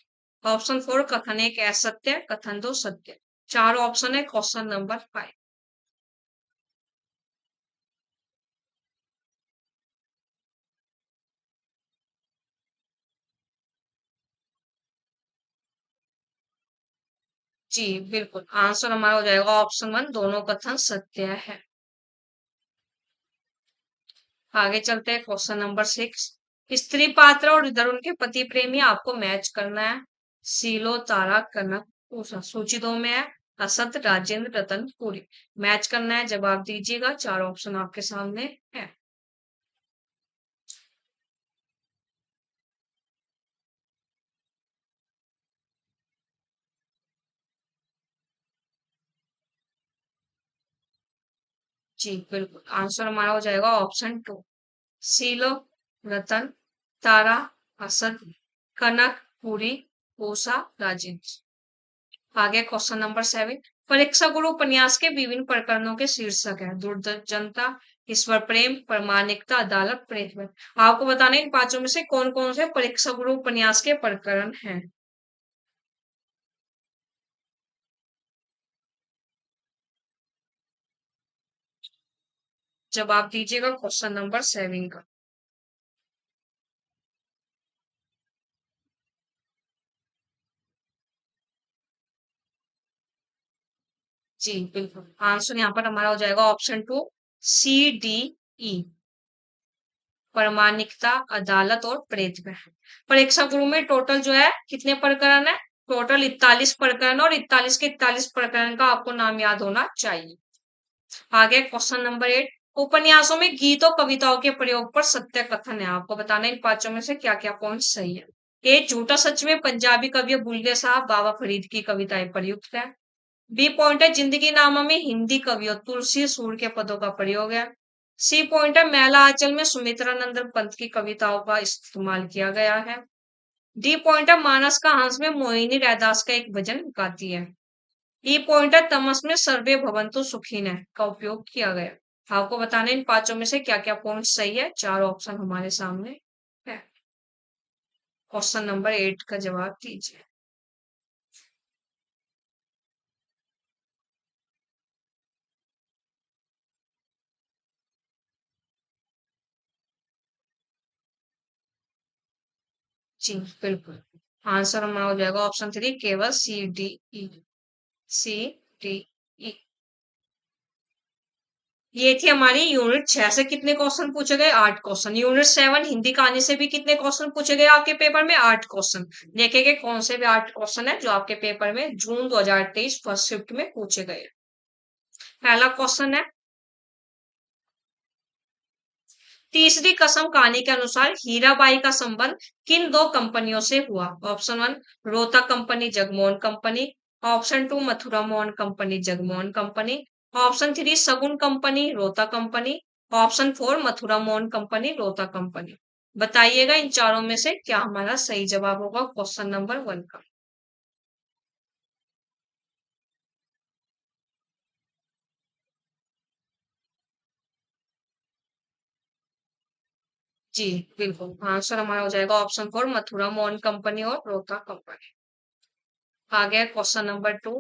S1: ऑप्शन 4 कथन 1 असत्य, कथन 2 सत्य। 4 ऑप्शन है, क्वेश्चन नंबर 5। जी बिल्कुल, आंसर हमारा हो जाएगा ऑप्शन 1 दोनों कथन सत्य है। आगे चलते हैं, क्वेश्चन नंबर 6, स्त्री पात्र और इधर उनके पति प्रेमी आपको मैच करना है। सीलो, तारा, कनक, उषा। सूची 2 में है असत, राजेंद्र, रतन, पूरी। मैच करना है, जवाब दीजिएगा। 4 ऑप्शन आपके सामने है। जी बिल्कुल, आंसर हमारा हो जाएगा ऑप्शन 2 सीलो, रतन, तारा, असद, कनक, पूरी, उषा, राजेंद्र। आगे क्वेश्चन नंबर 7, परीक्षा गुरु उपन्यास के विभिन्न प्रकरणों के शीर्षक है दुर्जनता, ईश्वर प्रेम, प्रामाणिकता, अदालत, प्रेम। आपको बताने इन पांचों में से कौन कौन से परीक्षा गुरु उपन्यास के प्रकरण हैं। जवाब दीजिएगा क्वेश्चन नंबर 7 का। जी बिल्कुल, आंसर यहाँ पर हमारा हो जाएगा ऑप्शन 2 सी डी ई, प्रामाणिकता, अदालत और प्रेत में। परीक्षा गुरु में टोटल जो है कितने प्रकरण है, टोटल 41 प्रकरण और 41 के 41 प्रकरण का आपको नाम याद होना चाहिए। आगे क्वेश्चन नंबर 8, उपन्यासों में गीतों कविताओं के प्रयोग पर सत्य कथन है। आपको बताना है इन पांचों में से क्या क्या पॉइंट सही है। ए, झूठा सच में पंजाबी कवि बुल्ले साहब बाबा फरीद की कविताएं प्रयुक्त है। बी पॉइंट है, जिंदगी नामा में हिंदी कवियों तुलसी सूर के पदों का प्रयोग है। सी पॉइंट है, मैला आंचल में सुमित्रानंदन पंत की कविताओं का इस्तेमाल किया गया है। डी पॉइंट है, मानस का हंस में मोहिनी रैदास का एक भजन गाती है। ई पॉइंट है, तमस में सर्वे भवंतु सुखीन है का उपयोग किया गया। आपको बताना इन पांचों में से क्या क्या पॉइंट सही है। चार ऑप्शन हमारे सामने है। क्वेश्चन नंबर 8 का जवाब दीजिए। जी बिल्कुल, आंसर हमारा हो जाएगा ऑप्शन 3, केवल सी डी ई। सी डी ई। ये थी हमारी यूनिट 6 से कितने क्वेश्चन पूछे गए, 8 क्वेश्चन। यूनिट 7 हिंदी कहानी से भी कितने क्वेश्चन पूछे गए आपके पेपर में, 8 क्वेश्चन। देखेंगे कौन से भी 8 क्वेश्चन है जो आपके पेपर में जून 2023 फर्स्ट शिफ्ट में पूछे गए। पहला क्वेश्चन है, तीसरी कसम कहानी के अनुसार हीराबाई का संबंध किन दो कंपनियों से हुआ। Option 1, Rohta company Jagmohan company. Option 2, Mathura Mohan company Jagmohan company. Option 3, सगुन company Rohta company. Option 4, Mathura Mohan company Rohta company. बताइएगा इन चारों में से क्या हमारा सही जवाब होगा क्वेश्चन नंबर 1 का। जी बिल्कुल, आंसर हमारा हो जाएगा ऑप्शन 4, मथुरा मोहन कंपनी और रोहता कंपनी। आ गया क्वेश्चन नंबर 2,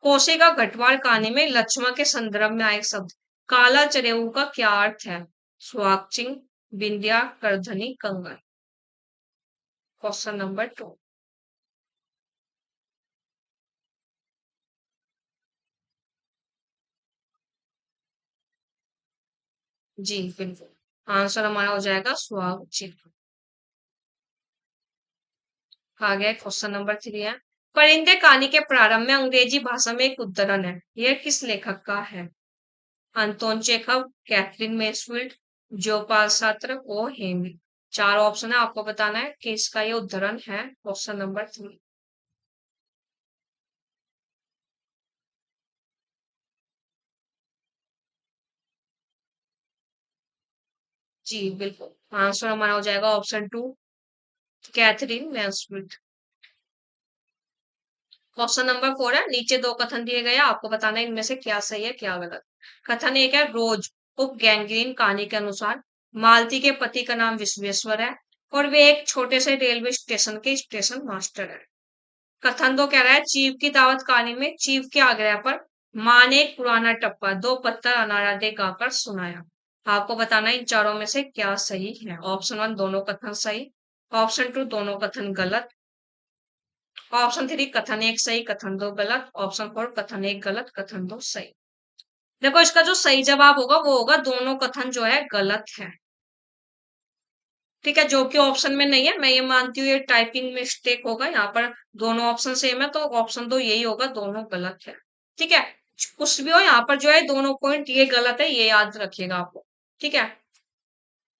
S1: कोशिका गढ़वाल कहानी में लक्ष्मण के संदर्भ में आए शब्द काला चरेऊ का क्या अर्थ है। स्वाक्षिंग, बिंदिया, करधनी, कंगन। Question number 2। जी बिल्कुल, आंसर हमारा हो जाएगा स्वाक्षिंग। आ गया क्वेश्चन नंबर 3 है, परिंदे कहानी के प्रारंभ में अंग्रेजी भाषा में एक उद्धरण है, यह किस लेखक का है। Anton Chekhov, Katherine Mansfield, Jean Paul Sartre, O Henry. चार ऑप्शन है, आपको बताना है कि इसका ये उद्धरण है। Question number 3। जी बिल्कुल, आंसर हमारा हो जाएगा option 2, Katherine Mansfield. Question number 4 है, नीचे दो कथन दिए गए हैं, आपको बताना है इनमें से क्या सही है क्या गलत। कथन एक है, रोज उप गैंग्रीन कहानी के अनुसार मालती के पति का नाम विश्वेश्वर है और वे एक छोटे से रेलवे स्टेशन के स्टेशन मास्टर है। कथन दो कह रहा है, चीव की दावत कहानी में चीव के आग्रह पर माँ ने एक पुराना टप्पा दो पत्थर अनाराधे गाकर सुनाया। आपको बताना है इन चारों में से क्या सही है। ऑप्शन 1 दोनों कथन सही, ऑप्शन 2 दोनों कथन गलत, ऑप्शन 3 कथन एक सही कथन दो गलत, ऑप्शन 4 कथन एक गलत कथन दो सही। देखो इसका जो सही जवाब होगा वो होगा दोनों कथन जो है गलत है। ठीक है, जो कि ऑप्शन में नहीं है, मैं ये मानती हूँ ये टाइपिंग मिस्टेक होगा यहाँ पर। दोनों ऑप्शन सेम है तो ऑप्शन 2 यही होगा, दोनों गलत है। ठीक है, कुछ भी हो यहाँ पर जो है दोनों पॉइंट ये गलत है, ये याद रखिएगा आपको। ठीक है,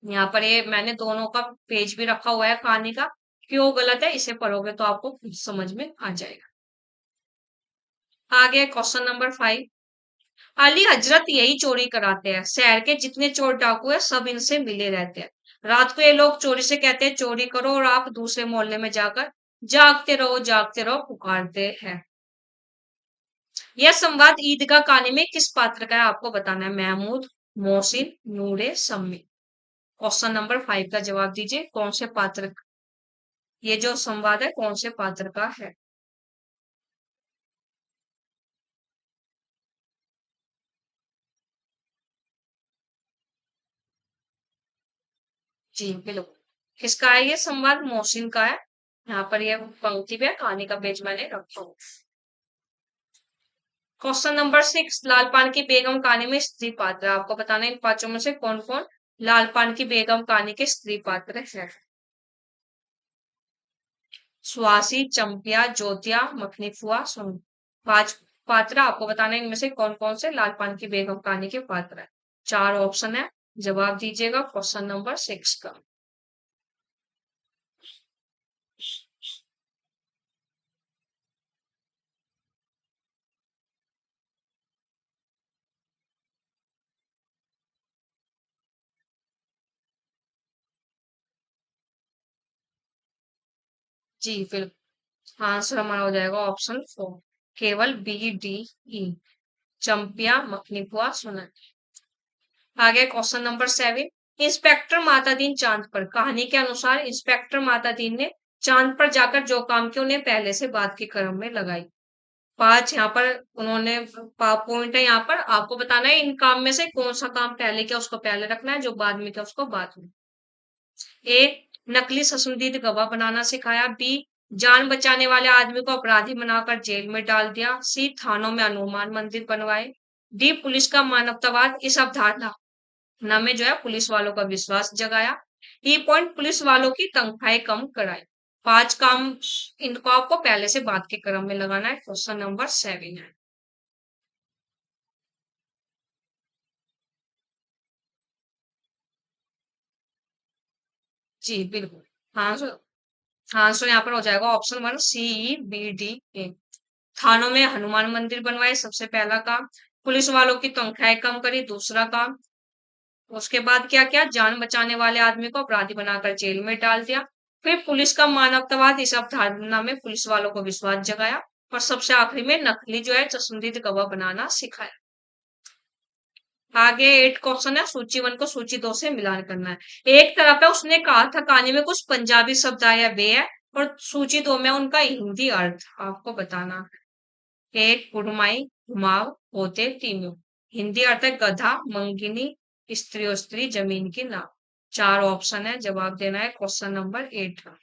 S1: यहाँ पर ये मैंने दोनों का पेज भी रखा हुआ है कहानी का, क्यों गलत है इसे पढ़ोगे तो आपको खुद समझ में आ जाएगा। आगे क्वेश्चन नंबर 5, अली हजरत यही चोरी कराते हैं, शहर के जितने चोर डाकू है सब इनसे मिले रहते हैं। रात को ये लोग चोरी से कहते हैं चोरी करो और आप दूसरे मोहल्ले में जाकर जागते रहो पुकारते हैं। यह संवाद ईदगाह कहानी में किस पात्र का है, आपको बताना है। महमूद, मोहसिन, नूरे, सम्मी। क्वेश्चन नंबर 5 का जवाब दीजिए, कौन से पात्र, ये जो संवाद है कौन से पात्र का है। जी बिल्कुल, किसका है ये संवाद, मोहसिन का है। यहाँ पर यह पंक्ति पे कहानी का पेज मैंने रखा हूँ। क्वेश्चन नंबर 6, लाल पान की बेगम कहानी में स्त्री पात्र, आपको बताना है इन पांचों में से कौन कौन लाल पान की बेगम कहानी के स्त्री पात्र है। सुहासी, चंपिया, ज्योतिया, मखनी फुआ, सुन। पांच पात्र आपको बताना है इनमें से कौन कौन से लाल पान की बेगम कहानी के पात्र है। चार ऑप्शन है, जवाब दीजिएगा क्वेश्चन नंबर 6 का। जी बिल्कुल, आंसर हमारा हो जाएगा ऑप्शन 4, केवल B D E, Champiya, Makhni Phua, Sunan. आगे क्वेश्चन नंबर 7, इंस्पेक्टर मातादीन चांद पर, कहानी के अनुसार इंस्पेक्टर मातादीन ने चांद पर जाकर जो काम किया उन्हें पहले से बाद के क्रम में लगाई। पांच यहाँ पर उन्होंने पॉइंट है, यहाँ पर आपको बताना है इन काम में से कौन सा काम पहले किया उसको पहले रखना है, जो बाद में किया उसको बाद में। ए, नकली संशोधित गवाह बनाना सिखाया। बी, जान बचाने वाले आदमी को अपराधी बनाकर जेल में डाल दिया। सी, थानों में हनुमान मंदिर बनवाए। डी, पुलिस का मानवतावाद इस अवधारणा न में जो है पुलिस वालों का विश्वास जगाया। ई पॉइंट, पुलिस वालों की तनख्वाहें कम कराई। पांच काम इनको आपको पहले से बाद के क्रम में लगाना है। क्वेश्चन नंबर 7 है। जी बिल्कुल, आंसर यहाँ पर हो जाएगा option 1, C B D A. थानों में हनुमान मंदिर बनवाए सबसे पहला काम, पुलिस वालों की तनख्वाहें कम करी दूसरा काम, उसके बाद क्या किया, जान बचाने वाले आदमी को अपराधी बनाकर जेल में डाल दिया। फिर पुलिस का मानवतावाद इस अवधारणा में पुलिस वालों को विश्वास जगाया। और सबसे आखिरी में नकली जो है चश्मदीद गवाह बनाना सिखाया। आगे 8 क्वेश्चन है, सूची 1 को सूची 2 से मिलान करना है। एक तरफ है उसने कहा था कहानी में कुछ पंजाबी शब्द आया वे है, और सूची 2 में उनका हिंदी अर्थ आपको बताना है। एक, कुड़माई, घुमाव, होते, तीनों। हिंदी अर्थ है गधा, मंगिनी, स्त्री, स्त्री, जमीन की नाव। चार ऑप्शन है, जवाब देना है क्वेश्चन नंबर 8 का।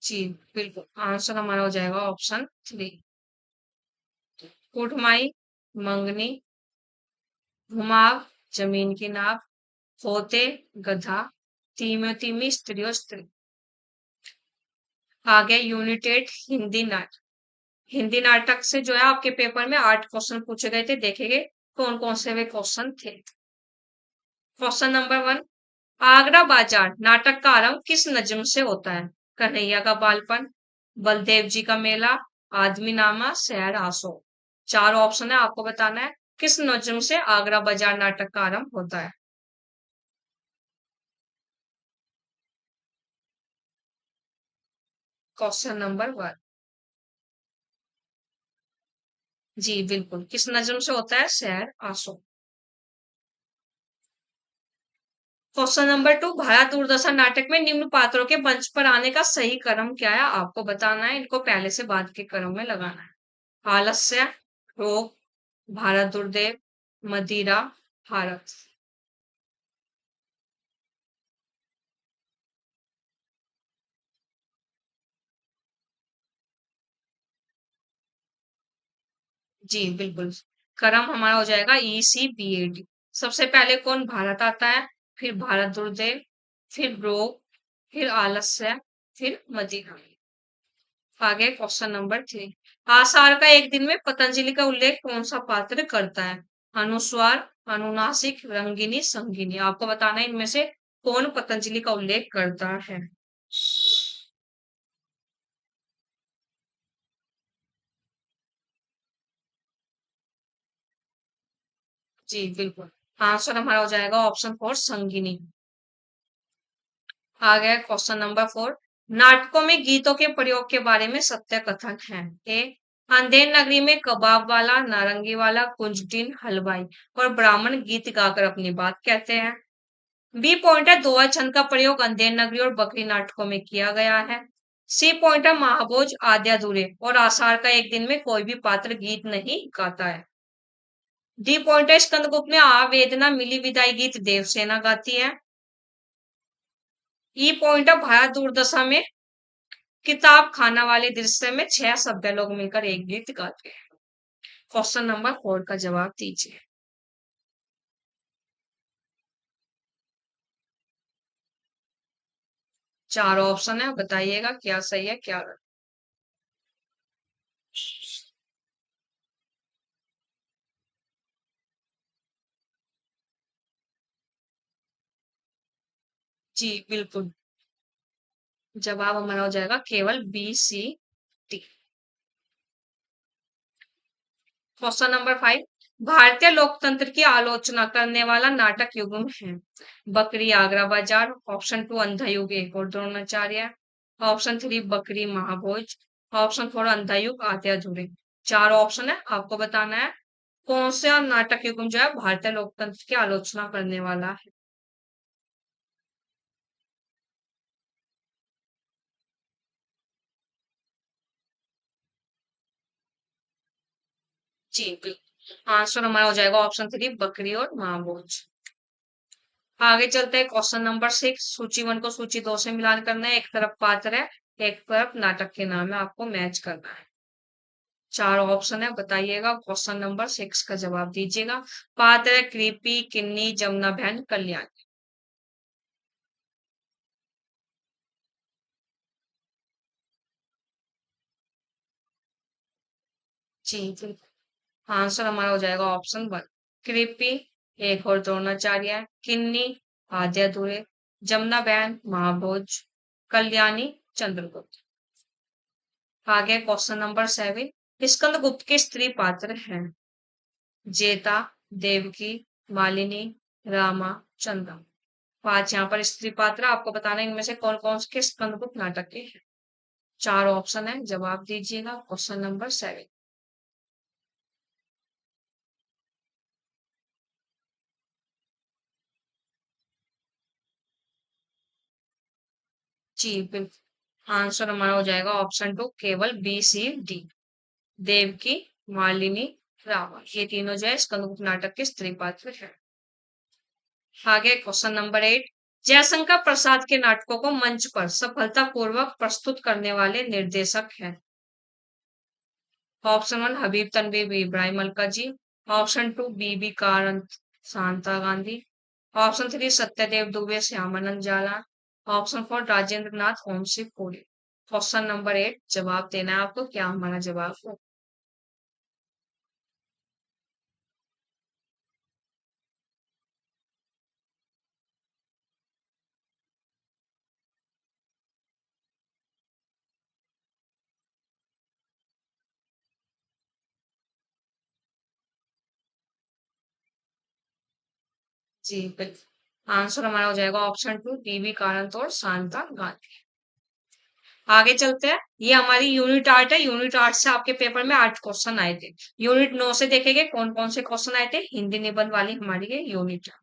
S1: जी बिल्कुल, आंसर हमारा हो जाएगा ऑप्शन 3, कुड़माई, मंगनी, घुमाव, जमीन की नाव, होते, गधा, तीम्यो तीमी, स्त्रियो स्त्री। आगे यूनिटेड हिंदी नाटक। हिंदी नाटक से जो है आपके पेपर में 8 क्वेश्चन पूछे गए थे, देखेंगे कौन कौन से वे क्वेश्चन थे। क्वेश्चन नंबर 1, आगरा बाजार नाटक का आरंभ किस नज्म से होता है। कन्हैया का बालपन, बलदेव जी का मेला, आदमी नामा, शहर आसो। चार ऑप्शन है, आपको बताना है किस नज्म से आगरा बाजार नाटक का आरंभ होता है। क्वेश्चन नंबर 1, जी बिल्कुल, किस नज्म से होता है, शहर आसो। क्वेश्चन नंबर 2, भारत दूरदर्शन नाटक में निम्न पात्रों के मंच पर आने का सही क्रम क्या है, आपको बताना है, इनको पहले से बाद के क्रम में लगाना है। आलस्य, रोग, भारत दुर्देव, मदिरा, भारत। जी बिल्कुल, क्रम हमारा हो जाएगा ECBAD। सबसे पहले कौन, भारत आता है, फिर भारत दुर्देव, फिर रोग, फिर आलस्य, फिर मदिरा। आगे क्वेश्चन नंबर 3, आषाढ़ का एक दिन में पतंजलि का उल्लेख कौन सा पात्र करता है। अनुस्वार, अनुनासिक, रंगिनी, संगिनी। आपको बताना है इनमें से कौन पतंजलि का उल्लेख करता है। जी बिल्कुल, आंसर हमारा हो जाएगा ऑप्शन 4, संगिनी। आ गया क्वेश्चन नंबर 4, नाटकों में गीतों के प्रयोग के बारे में सत्य कथन है। ए, अंधेर नगरी में कबाब वाला, नारंगी वाला, कुंजटिन, हलवाई और ब्राह्मण गीत गाकर अपनी बात कहते हैं। बी पॉइंट है, दोहा छंद का प्रयोग अंधेर नगरी और बकरी नाटकों में किया गया है। सी पॉइंट है, महाभोज, आद्य अधूरे और आषाढ़ का एक दिन में कोई भी पात्र गीत नहीं गाता है। डी पॉइंट है, स्कंदगुप्त में आवेदना मिली विदाई गीत देवसेना गाती है। ई पॉइंट है, भारत दुर्दशा में किताब खाना वाले दृश्य में 6 सभ्य लोग मिलकर एक गीत गाते हैं। क्वेश्चन नंबर 4 का जवाब दीजिए। चार ऑप्शन है, बताइएगा क्या सही है क्या गलत। जी बिल्कुल, जवाब हमारा हो जाएगा केवल B C D. Question number 5, भारतीय लोकतंत्र की आलोचना करने वाला नाटक युग्म है। बकरी आगरा बाजार, ऑप्शन 2 अंधा युग एक और द्रोणाचार्य, ऑप्शन 3 बकरी महाभोज, ऑप्शन 4 अंधा युग आधे अधूरे। चार ऑप्शन है, आपको बताना है कौन सा नाटक युग्म जो है भारतीय लोकतंत्र की आलोचना करने वाला है। जी बिल्कुल, आंसर हमारा हो जाएगा ऑप्शन 3 बकरी और महाभोज। आगे चलते हैं क्वेश्चन नंबर 6, सूची 1 को सूची 2 से मिलान करना है। एक तरफ पात्र है, एक तरफ नाटक के नाम है, आपको मैच करना है। चार ऑप्शन है, बताइएगा क्वेश्चन नंबर 6 का जवाब दीजिएगा। पात्र है कृपी, किन्नी, जमुना बहन, कल्याणी। जी बिल्कुल, आंसर हमारा हो जाएगा ऑप्शन 1 कृपी, एक और द्रोणाचार्य, किन्नी, आधे अधूरे, जमुना बहन, महाभोज, कल्याणी, चंद्रगुप्त। आगे क्वेश्चन नंबर 7, स्कंदगुप्त के स्त्री पात्र हैं। जेता, देवकी, मालिनी, रामा, चंदा। पांच यहाँ पर स्त्री पात्र, आपको बताना है इनमें से कौन कौन से स्कंदगुप्त नाटक के हैं। चार ऑप्शन है, जवाब दीजिएगा क्वेश्चन नंबर 7। जी बिल्कुल, आंसर हमारा हो जाएगा ऑप्शन 2 केवल B C D. Devaki, Malini, Rama, ये तीनों जो है स्कंदगुप्त नाटक के स्त्री पात्र हैं। आगे क्वेश्चन नंबर 8, जयशंकर प्रसाद के नाटकों को मंच पर सफलतापूर्वक प्रस्तुत करने वाले निर्देशक हैं। ऑप्शन 1 हबीब तनवीर इब्राहिम मल्का जी, ऑप्शन 2 बीबी Karanth Shanta Gandhi, option 3 Satyadev Dubey Shyamanand Jalan, option 4 Rajendra Nath ओमसी Puri. Question number 8 जवाब देना है आपको, क्या हमारा जवाब हो। जी बिल्कुल, आंसर हमारा हो जाएगा ऑप्शन 2 बीबी कारंत और शांता गांधी। आगे चलते हैं, ये हमारी यूनिट 8 है। यूनिट 8 से आपके पेपर में 8 क्वेश्चन आए थे। यूनिट 9 से देखेंगे कौन कौन से क्वेश्चन आए थे, हिंदी निबंध वाली हमारी ये यूनिट है।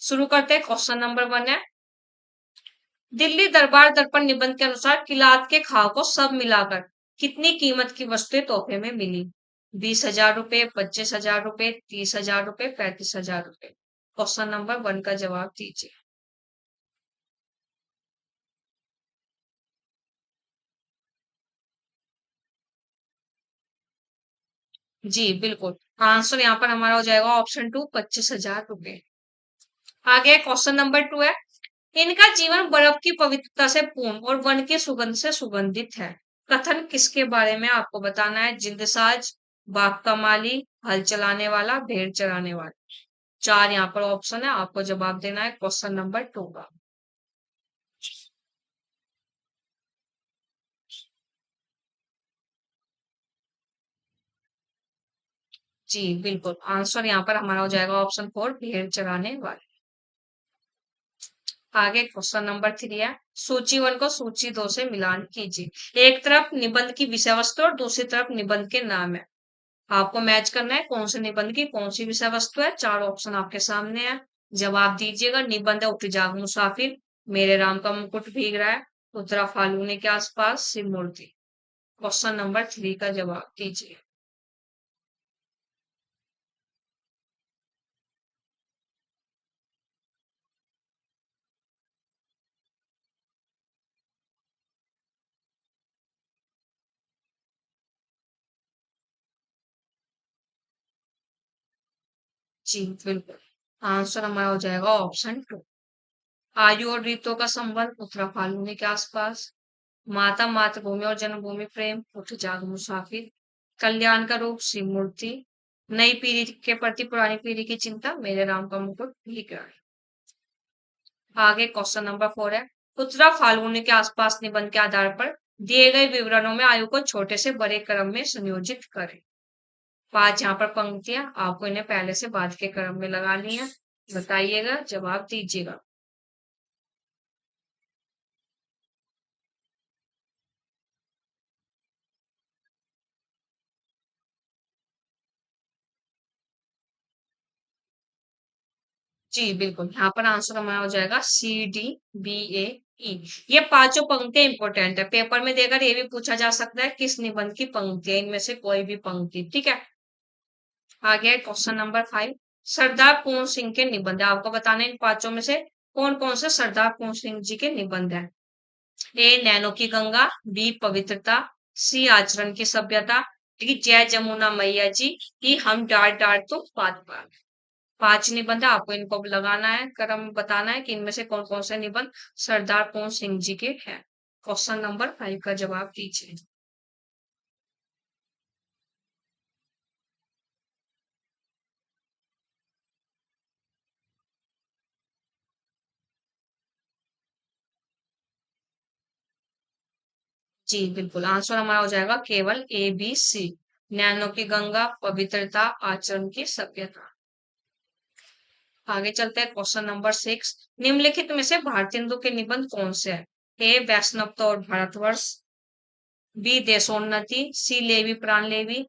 S1: शुरू करते हैं, क्वेश्चन नंबर 1 है, दिल्ली दरबार दर्पण निबंध के अनुसार किलात के खां को सब मिलाकर कितनी कीमत की वस्तुएं तोहफे में मिली। 20,000 रुपए, 25,000 रुपए, 30,000 रुपए, 35,000 रुपए। क्वेश्चन नंबर 1 का जवाब दीजिए। जी बिल्कुल, आंसर यहाँ पर हमारा हो जाएगा ऑप्शन 2 25,000 रुपए। आगे क्वेश्चन नंबर 2 है, इनका जीवन बर्फ की पवित्रता से पूर्ण और वन की सुगंध से सुगंधित है। कथन किसके बारे में आपको बताना है, जिंदसाज, बाघ का माली, हल चलाने वाला, भेड़ चराने वाला। चार यहाँ पर ऑप्शन है, आपको जवाब देना है क्वेश्चन नंबर 2 का। जी बिल्कुल, आंसर यहाँ पर हमारा हो जाएगा ऑप्शन 4 भेड़ चराने वाले। आगे क्वेश्चन नंबर 3 है, सूची 1 को सूची 2 से मिलान कीजिए। एक तरफ निबंध की विषय वस्तु और दूसरी तरफ निबंध के नाम है, आपको मैच करना है कौन से निबंध की कौन सी विषय वस्तु है। चार ऑप्शन आपके सामने है, जवाब दीजिएगा। निबंध है उठ जाग मुसाफिर, मेरे राम का मुकुट भीग रहा है, उत्तरा फाल्गुनी के आसपास, शिव मूर्ति। क्वेश्चन नंबर 3 का जवाब दीजिए। जी बिल्कुल। आंसर हमारा हो जाएगा ऑप्शन टू। आयु और रीतों का संबंध उत्तरा फाल्गुनी के आसपास। माता मातृभूमि और जन्मभूमि प्रेम उठ जाग मुसाफिर। कल्याण का रूप शिव मूर्ति। नई पीढ़ी के प्रति पुरानी पीढ़ी की चिंता मेरे राम का मुकुट भीग रहा है। आगे क्वेश्चन नंबर 4 है। उत्तरा फाल्गुनी के आसपास निबंध के आधार पर दिए गए विवरणों में आयु को छोटे से बड़े क्रम में संयोजित करें। 5 यहाँ पर पंक्तियां आपको इन्हें पहले से बाद के क्रम में लगानी है। बताइएगा, जवाब दीजिएगा। जी बिल्कुल, यहाँ पर आंसर हमारा हो जाएगा सी डी बी ए ई। ये पांचों पंक्तियां इंपॉर्टेंट है, पेपर में देकर ये भी पूछा जा सकता है किस निबंध की पंक्ति है, इनमें से कोई भी पंक्ति। ठीक है, आगे क्वेश्चन नंबर 5। सरदार पूर्ण सिंह के निबंध है। आपको बताना है इन पांचों में से कौन कौन से सरदार पूर्ण सिंह जी के निबंध है। ए नैनो की गंगा, बी पवित्रता, सी आचरण की सभ्यता, डी जय जमुना मैया जी, ई हम डार डार तो पात पात। 5 निबंध है, आपको इनको लगाना है, क्रम बताना है कि इनमें से कौन कौन से निबंध सरदार पूर्ण सिंह जी के हैं। क्वेश्चन नंबर 5 का जवाब दीजिए। जी बिल्कुल, आंसर हमारा हो जाएगा केवल ए बी सी। नैनो की गंगा, पवित्रता, आचरण की सभ्यता। आगे चलते हैं क्वेश्चन नंबर 6। निम्नलिखित में से भारतेंदु के निबंध कौन से हैं। ए वैष्णवता और भारतवर्ष, बी देशोन्नति, सी लेवी प्राण लेवी,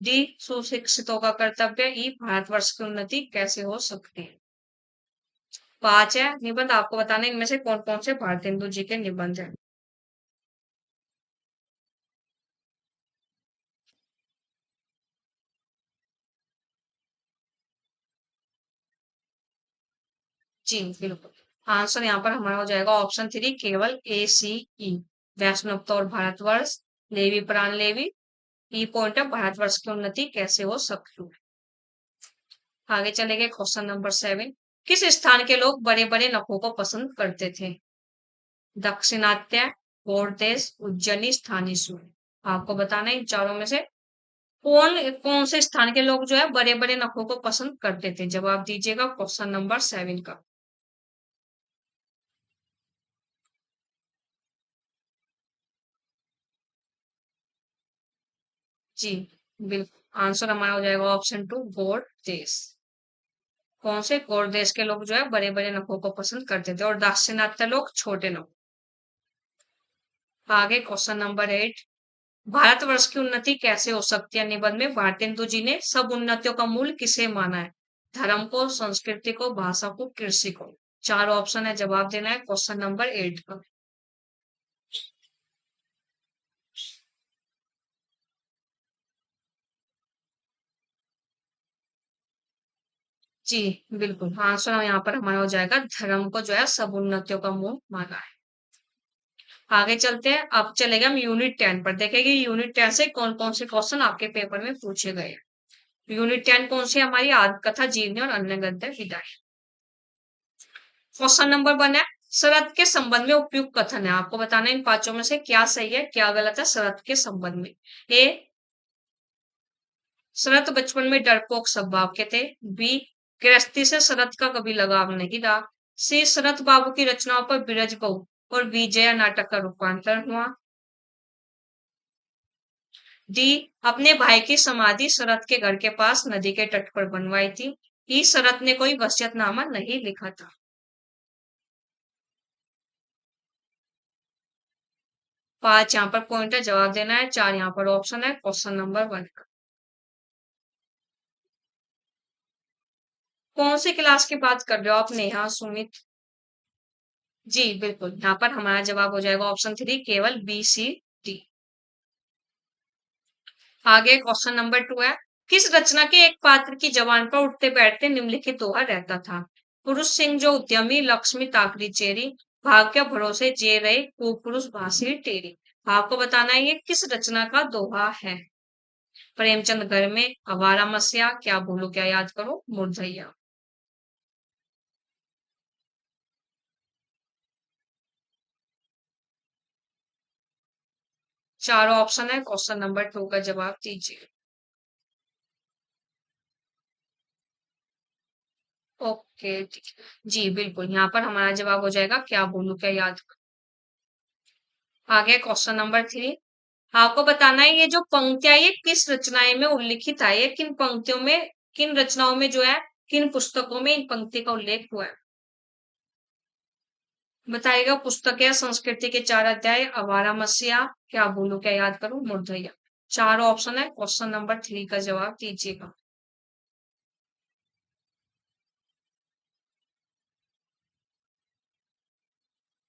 S1: डी सुशिक्षितों का कर्तव्य, ई भारतवर्ष की उन्नति कैसे हो सकती है। 5 है निबंध, आपको बताने इनमें से कौन कौन से भारतेंदु जी के निबंध हैं। जी बिल्कुल, आंसर यहाँ पर हमारा हो जाएगा ऑप्शन 3 केवल ए सी ई। वैष्णवता और भारतवर्ष, लेवी प्राण लेवी, ई पॉइंट है भारतवर्ष की उन्नति कैसे हो सकती है। आगे चलेंगे क्वेश्चन नंबर 7। किस स्थान के लोग बड़े बड़े नखों को पसंद करते थे। दक्षिणात्य, गौड़ देश, उज्जैनी, स्थानीय सूर्य। आपको बताना है इन चारों में से कौन कौन से स्थान के लोग जो है बड़े बड़े नखों को पसंद करते थे। जवाब दीजिएगा क्वेश्चन नंबर 7 का। जी बिल्कुल, आंसर हमारा हो जाएगा ऑप्शन 2 गौड़ देश। कौन से गौड़ देश के लोग जो है बड़े बड़े नखों को पसंद करते थे और दाक्षिणात्य लोग छोटे नख। आगे क्वेश्चन नंबर 8। भारतवर्ष की उन्नति कैसे हो सकती है निबंध में भारतेंदु जी ने सब उन्नतियों का मूल किसे माना है। धर्म को, संस्कृति को, भाषा को, कृषि को। 4 ऑप्शन है, जवाब देना है क्वेश्चन नंबर 8 का। जी बिल्कुल, आंसर यहाँ पर हमारा हो जाएगा धर्म को जो है सब उन्नतियों का मूल माना है। आगे चलते हैं, अब चलेगा हम यूनिट 10 पर। देखेंगे यूनिट 10 से कौन कौन से क्वेश्चन आपके पेपर में पूछे गए हैं। यूनिट 10 कौन सी हमारी आत्मकथा, जीवनी और अन्य गद्य विधाएं। क्वेश्चन नंबर 1 है शरत के संबंध में उपयुक्त कथन है। आपको बताना है इन पांचों में से क्या सही है क्या गलत है शरत के संबंध में। ए शरत बचपन में डरपोक स्वभाव के थे। बी गृहस्थी से शरत का कभी लगाव नहीं रहा। सी शरत बाबू की रचनाओं पर बिरज बहू और विजया नाटक का रूपांतरण हुआ। डी अपने भाई की समाधि शरत के घर के पास नदी के तट पर बनवाई थी। ई शरत ने कोई वसीयतनामा नहीं लिखा था। 5 यहाँ पर पॉइंट है, जवाब देना है। 4 यहाँ पर ऑप्शन है क्वेश्चन नंबर 1 का। कौन सी क्लास की बात कर रहे हो आप नेहा, सुमित। जी बिल्कुल, यहाँ पर हमारा जवाब हो जाएगा ऑप्शन 3 केवल बी सी डी। आगे क्वेश्चन नंबर 2 है किस रचना के एक पात्र की जबान पर उठते बैठते निम्नलिखित दोहा रहता था। पुरुष सिंह जो उद्यमी, लक्ष्मी ताकरी चेरी, भाग्य भरोसे जे रहे, कुपुरुष भासी टेरी। आपको बताना है ये किस रचना का दोहा है। प्रेमचंद घर में, आवारा मसीहा, क्या भूलू क्या याद करो, मुरझैया। चारों ऑप्शन है, क्वेश्चन नंबर 2 का जवाब दीजिए। ओके जी बिल्कुल, यहाँ पर हमारा जवाब हो जाएगा क्या बोलूं क्या याद। आगे क्वेश्चन नंबर 3। आपको बताना है ये जो पंक्तियां ये किस रचनाएं में उल्लिखित है, ये किन पंक्तियों में, किन रचनाओं में जो है, किन पुस्तकों में इन पंक्ति का उल्लेख हुआ है। बताइएगा। पुस्तक है संस्कृति के 4 अध्याय, आवारा मसीहा, क्या बोलूं क्या याद करूं, मुरझैया। चार ऑप्शन है, क्वेश्चन नंबर 3 का जवाब दीजिएगा।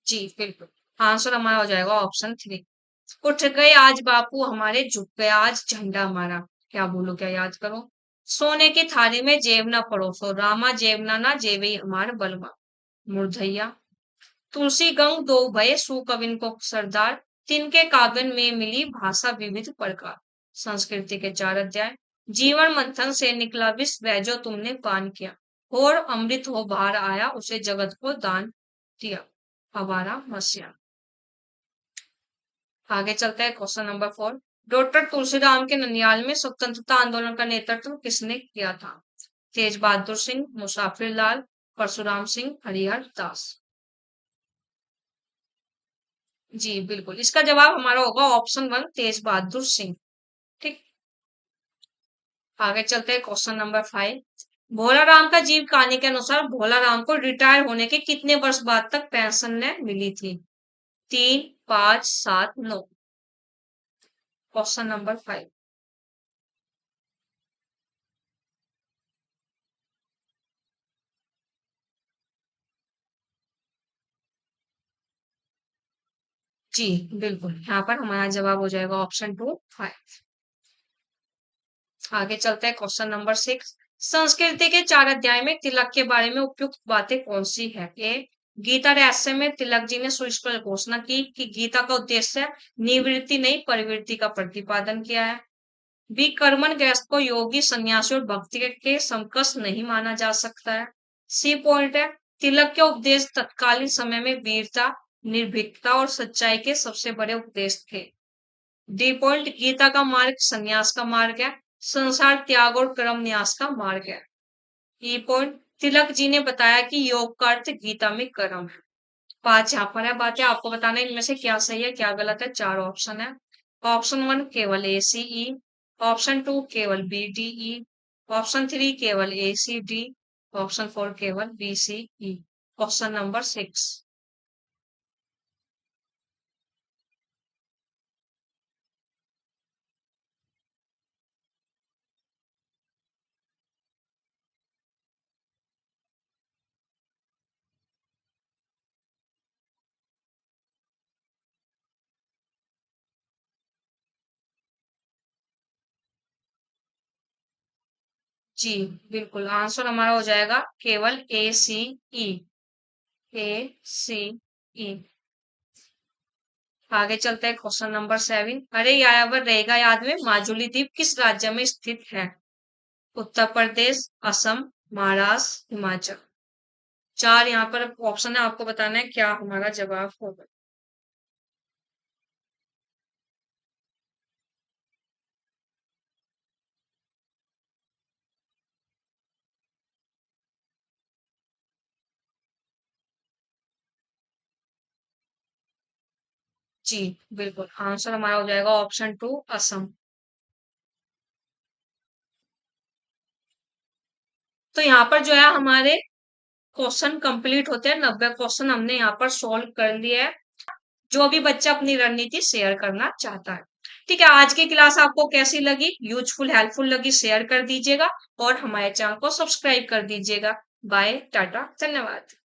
S1: जी बिल्कुल, आंसर हमारा हो जाएगा ऑप्शन 3। उठ गए आज बापू हमारे, झुक गया आज झंडा हमारा, क्या बोलो क्या याद करो। सोने की थाली में जेब ना परोसो, रामा जेब ना जेबी हमार बलवा, मुरझैया। तुलसी गंग दो भय सु कविन को सरदार, तिनके कागन में मिली भाषा विविध प्रकार, संस्कृति के 4 अध्याय। जीवन मंथन से निकला विष वह जो तुमने पान किया, और अमृत हो बाहर आया उसे जगत को दान दिया, हमारा मसीहा। आगे चलता है क्वेश्चन नंबर 4। डॉक्टर तुलसीराम के ननियाल में स्वतंत्रता आंदोलन का नेतृत्व किसने किया था। तेज बहादुर सिंह, मुसाफिर लाल, परशुराम सिंह, हरिहर दास। जी बिल्कुल, इसका जवाब हमारा होगा ऑप्शन 1 तेज बहादुर सिंह। ठीक। आगे चलते हैं क्वेश्चन नंबर 5। भोला राम का जीव कहानी के अनुसार भोला राम को रिटायर होने के कितने वर्ष बाद तक पेंशन ने मिली थी। 3, 5, 7, 9। Question number 5। जी बिल्कुल, यहाँ पर हमारा जवाब हो जाएगा ऑप्शन 2 5। आगे चलते हैं क्वेश्चन नंबर 6। संस्कृति के 4 अध्याय में तिलक के बारे में उपयुक्त बातें कौन सी है। ए, गीता रहस्य में तिलक जी ने सुस्पष्ट घोषणा की कि गीता का उद्देश्य निवृत्ति नहीं परिवृत्ति का प्रतिपादन किया है। बी, कर्मण गृहस्थ को योगी सन्यासी और भक्ति के समकक्ष नहीं माना जा सकता है। सी पॉइंट है, तिलक के उपदेश तत्कालीन समय में वीरता, निर्भीकता और सच्चाई के सबसे बड़े उपदेश थे। डी पॉइंट, गीता का मार्ग संन्यास का मार्ग है, संसार त्याग और कर्म न्यास का मार्ग है। ई पॉइंट, तिलक जी ने बताया कि योग का अर्थ गीता में कर्म है। 5 यहाँ पर है बातें, आपको बताना है इनमें से क्या सही है क्या गलत है। 4 ऑप्शन है। ऑप्शन 1 केवल ए सी ई, ऑप्शन 2 केवल बी डी ई, ऑप्शन 3 केवल ए सी डी, ऑप्शन 4 केवल B C E. Question number 6। जी बिल्कुल, आंसर हमारा हो जाएगा केवल ए सी ई, ए सी ई। आगे चलते हैं क्वेश्चन नंबर 7। अरे यायावर रहेगा याद में माजुली द्वीप किस राज्य में स्थित है। उत्तर प्रदेश, असम, महाराष्ट्र, हिमाचल। 4 यहाँ पर ऑप्शन है, आपको बताना है क्या हमारा जवाब होगा। जी बिल्कुल, आंसर हमारा हो जाएगा ऑप्शन 2 असम। तो यहाँ पर जो है हमारे क्वेश्चन कंप्लीट होते हैं। 90 क्वेश्चन हमने यहाँ पर सॉल्व कर लिए है। जो भी बच्चा अपनी रणनीति शेयर करना चाहता है। ठीक है, आज की क्लास आपको कैसी लगी, यूजफुल हेल्पफुल लगी, शेयर कर दीजिएगा और हमारे चैनल को सब्सक्राइब कर दीजिएगा। बाय टाटा, धन्यवाद।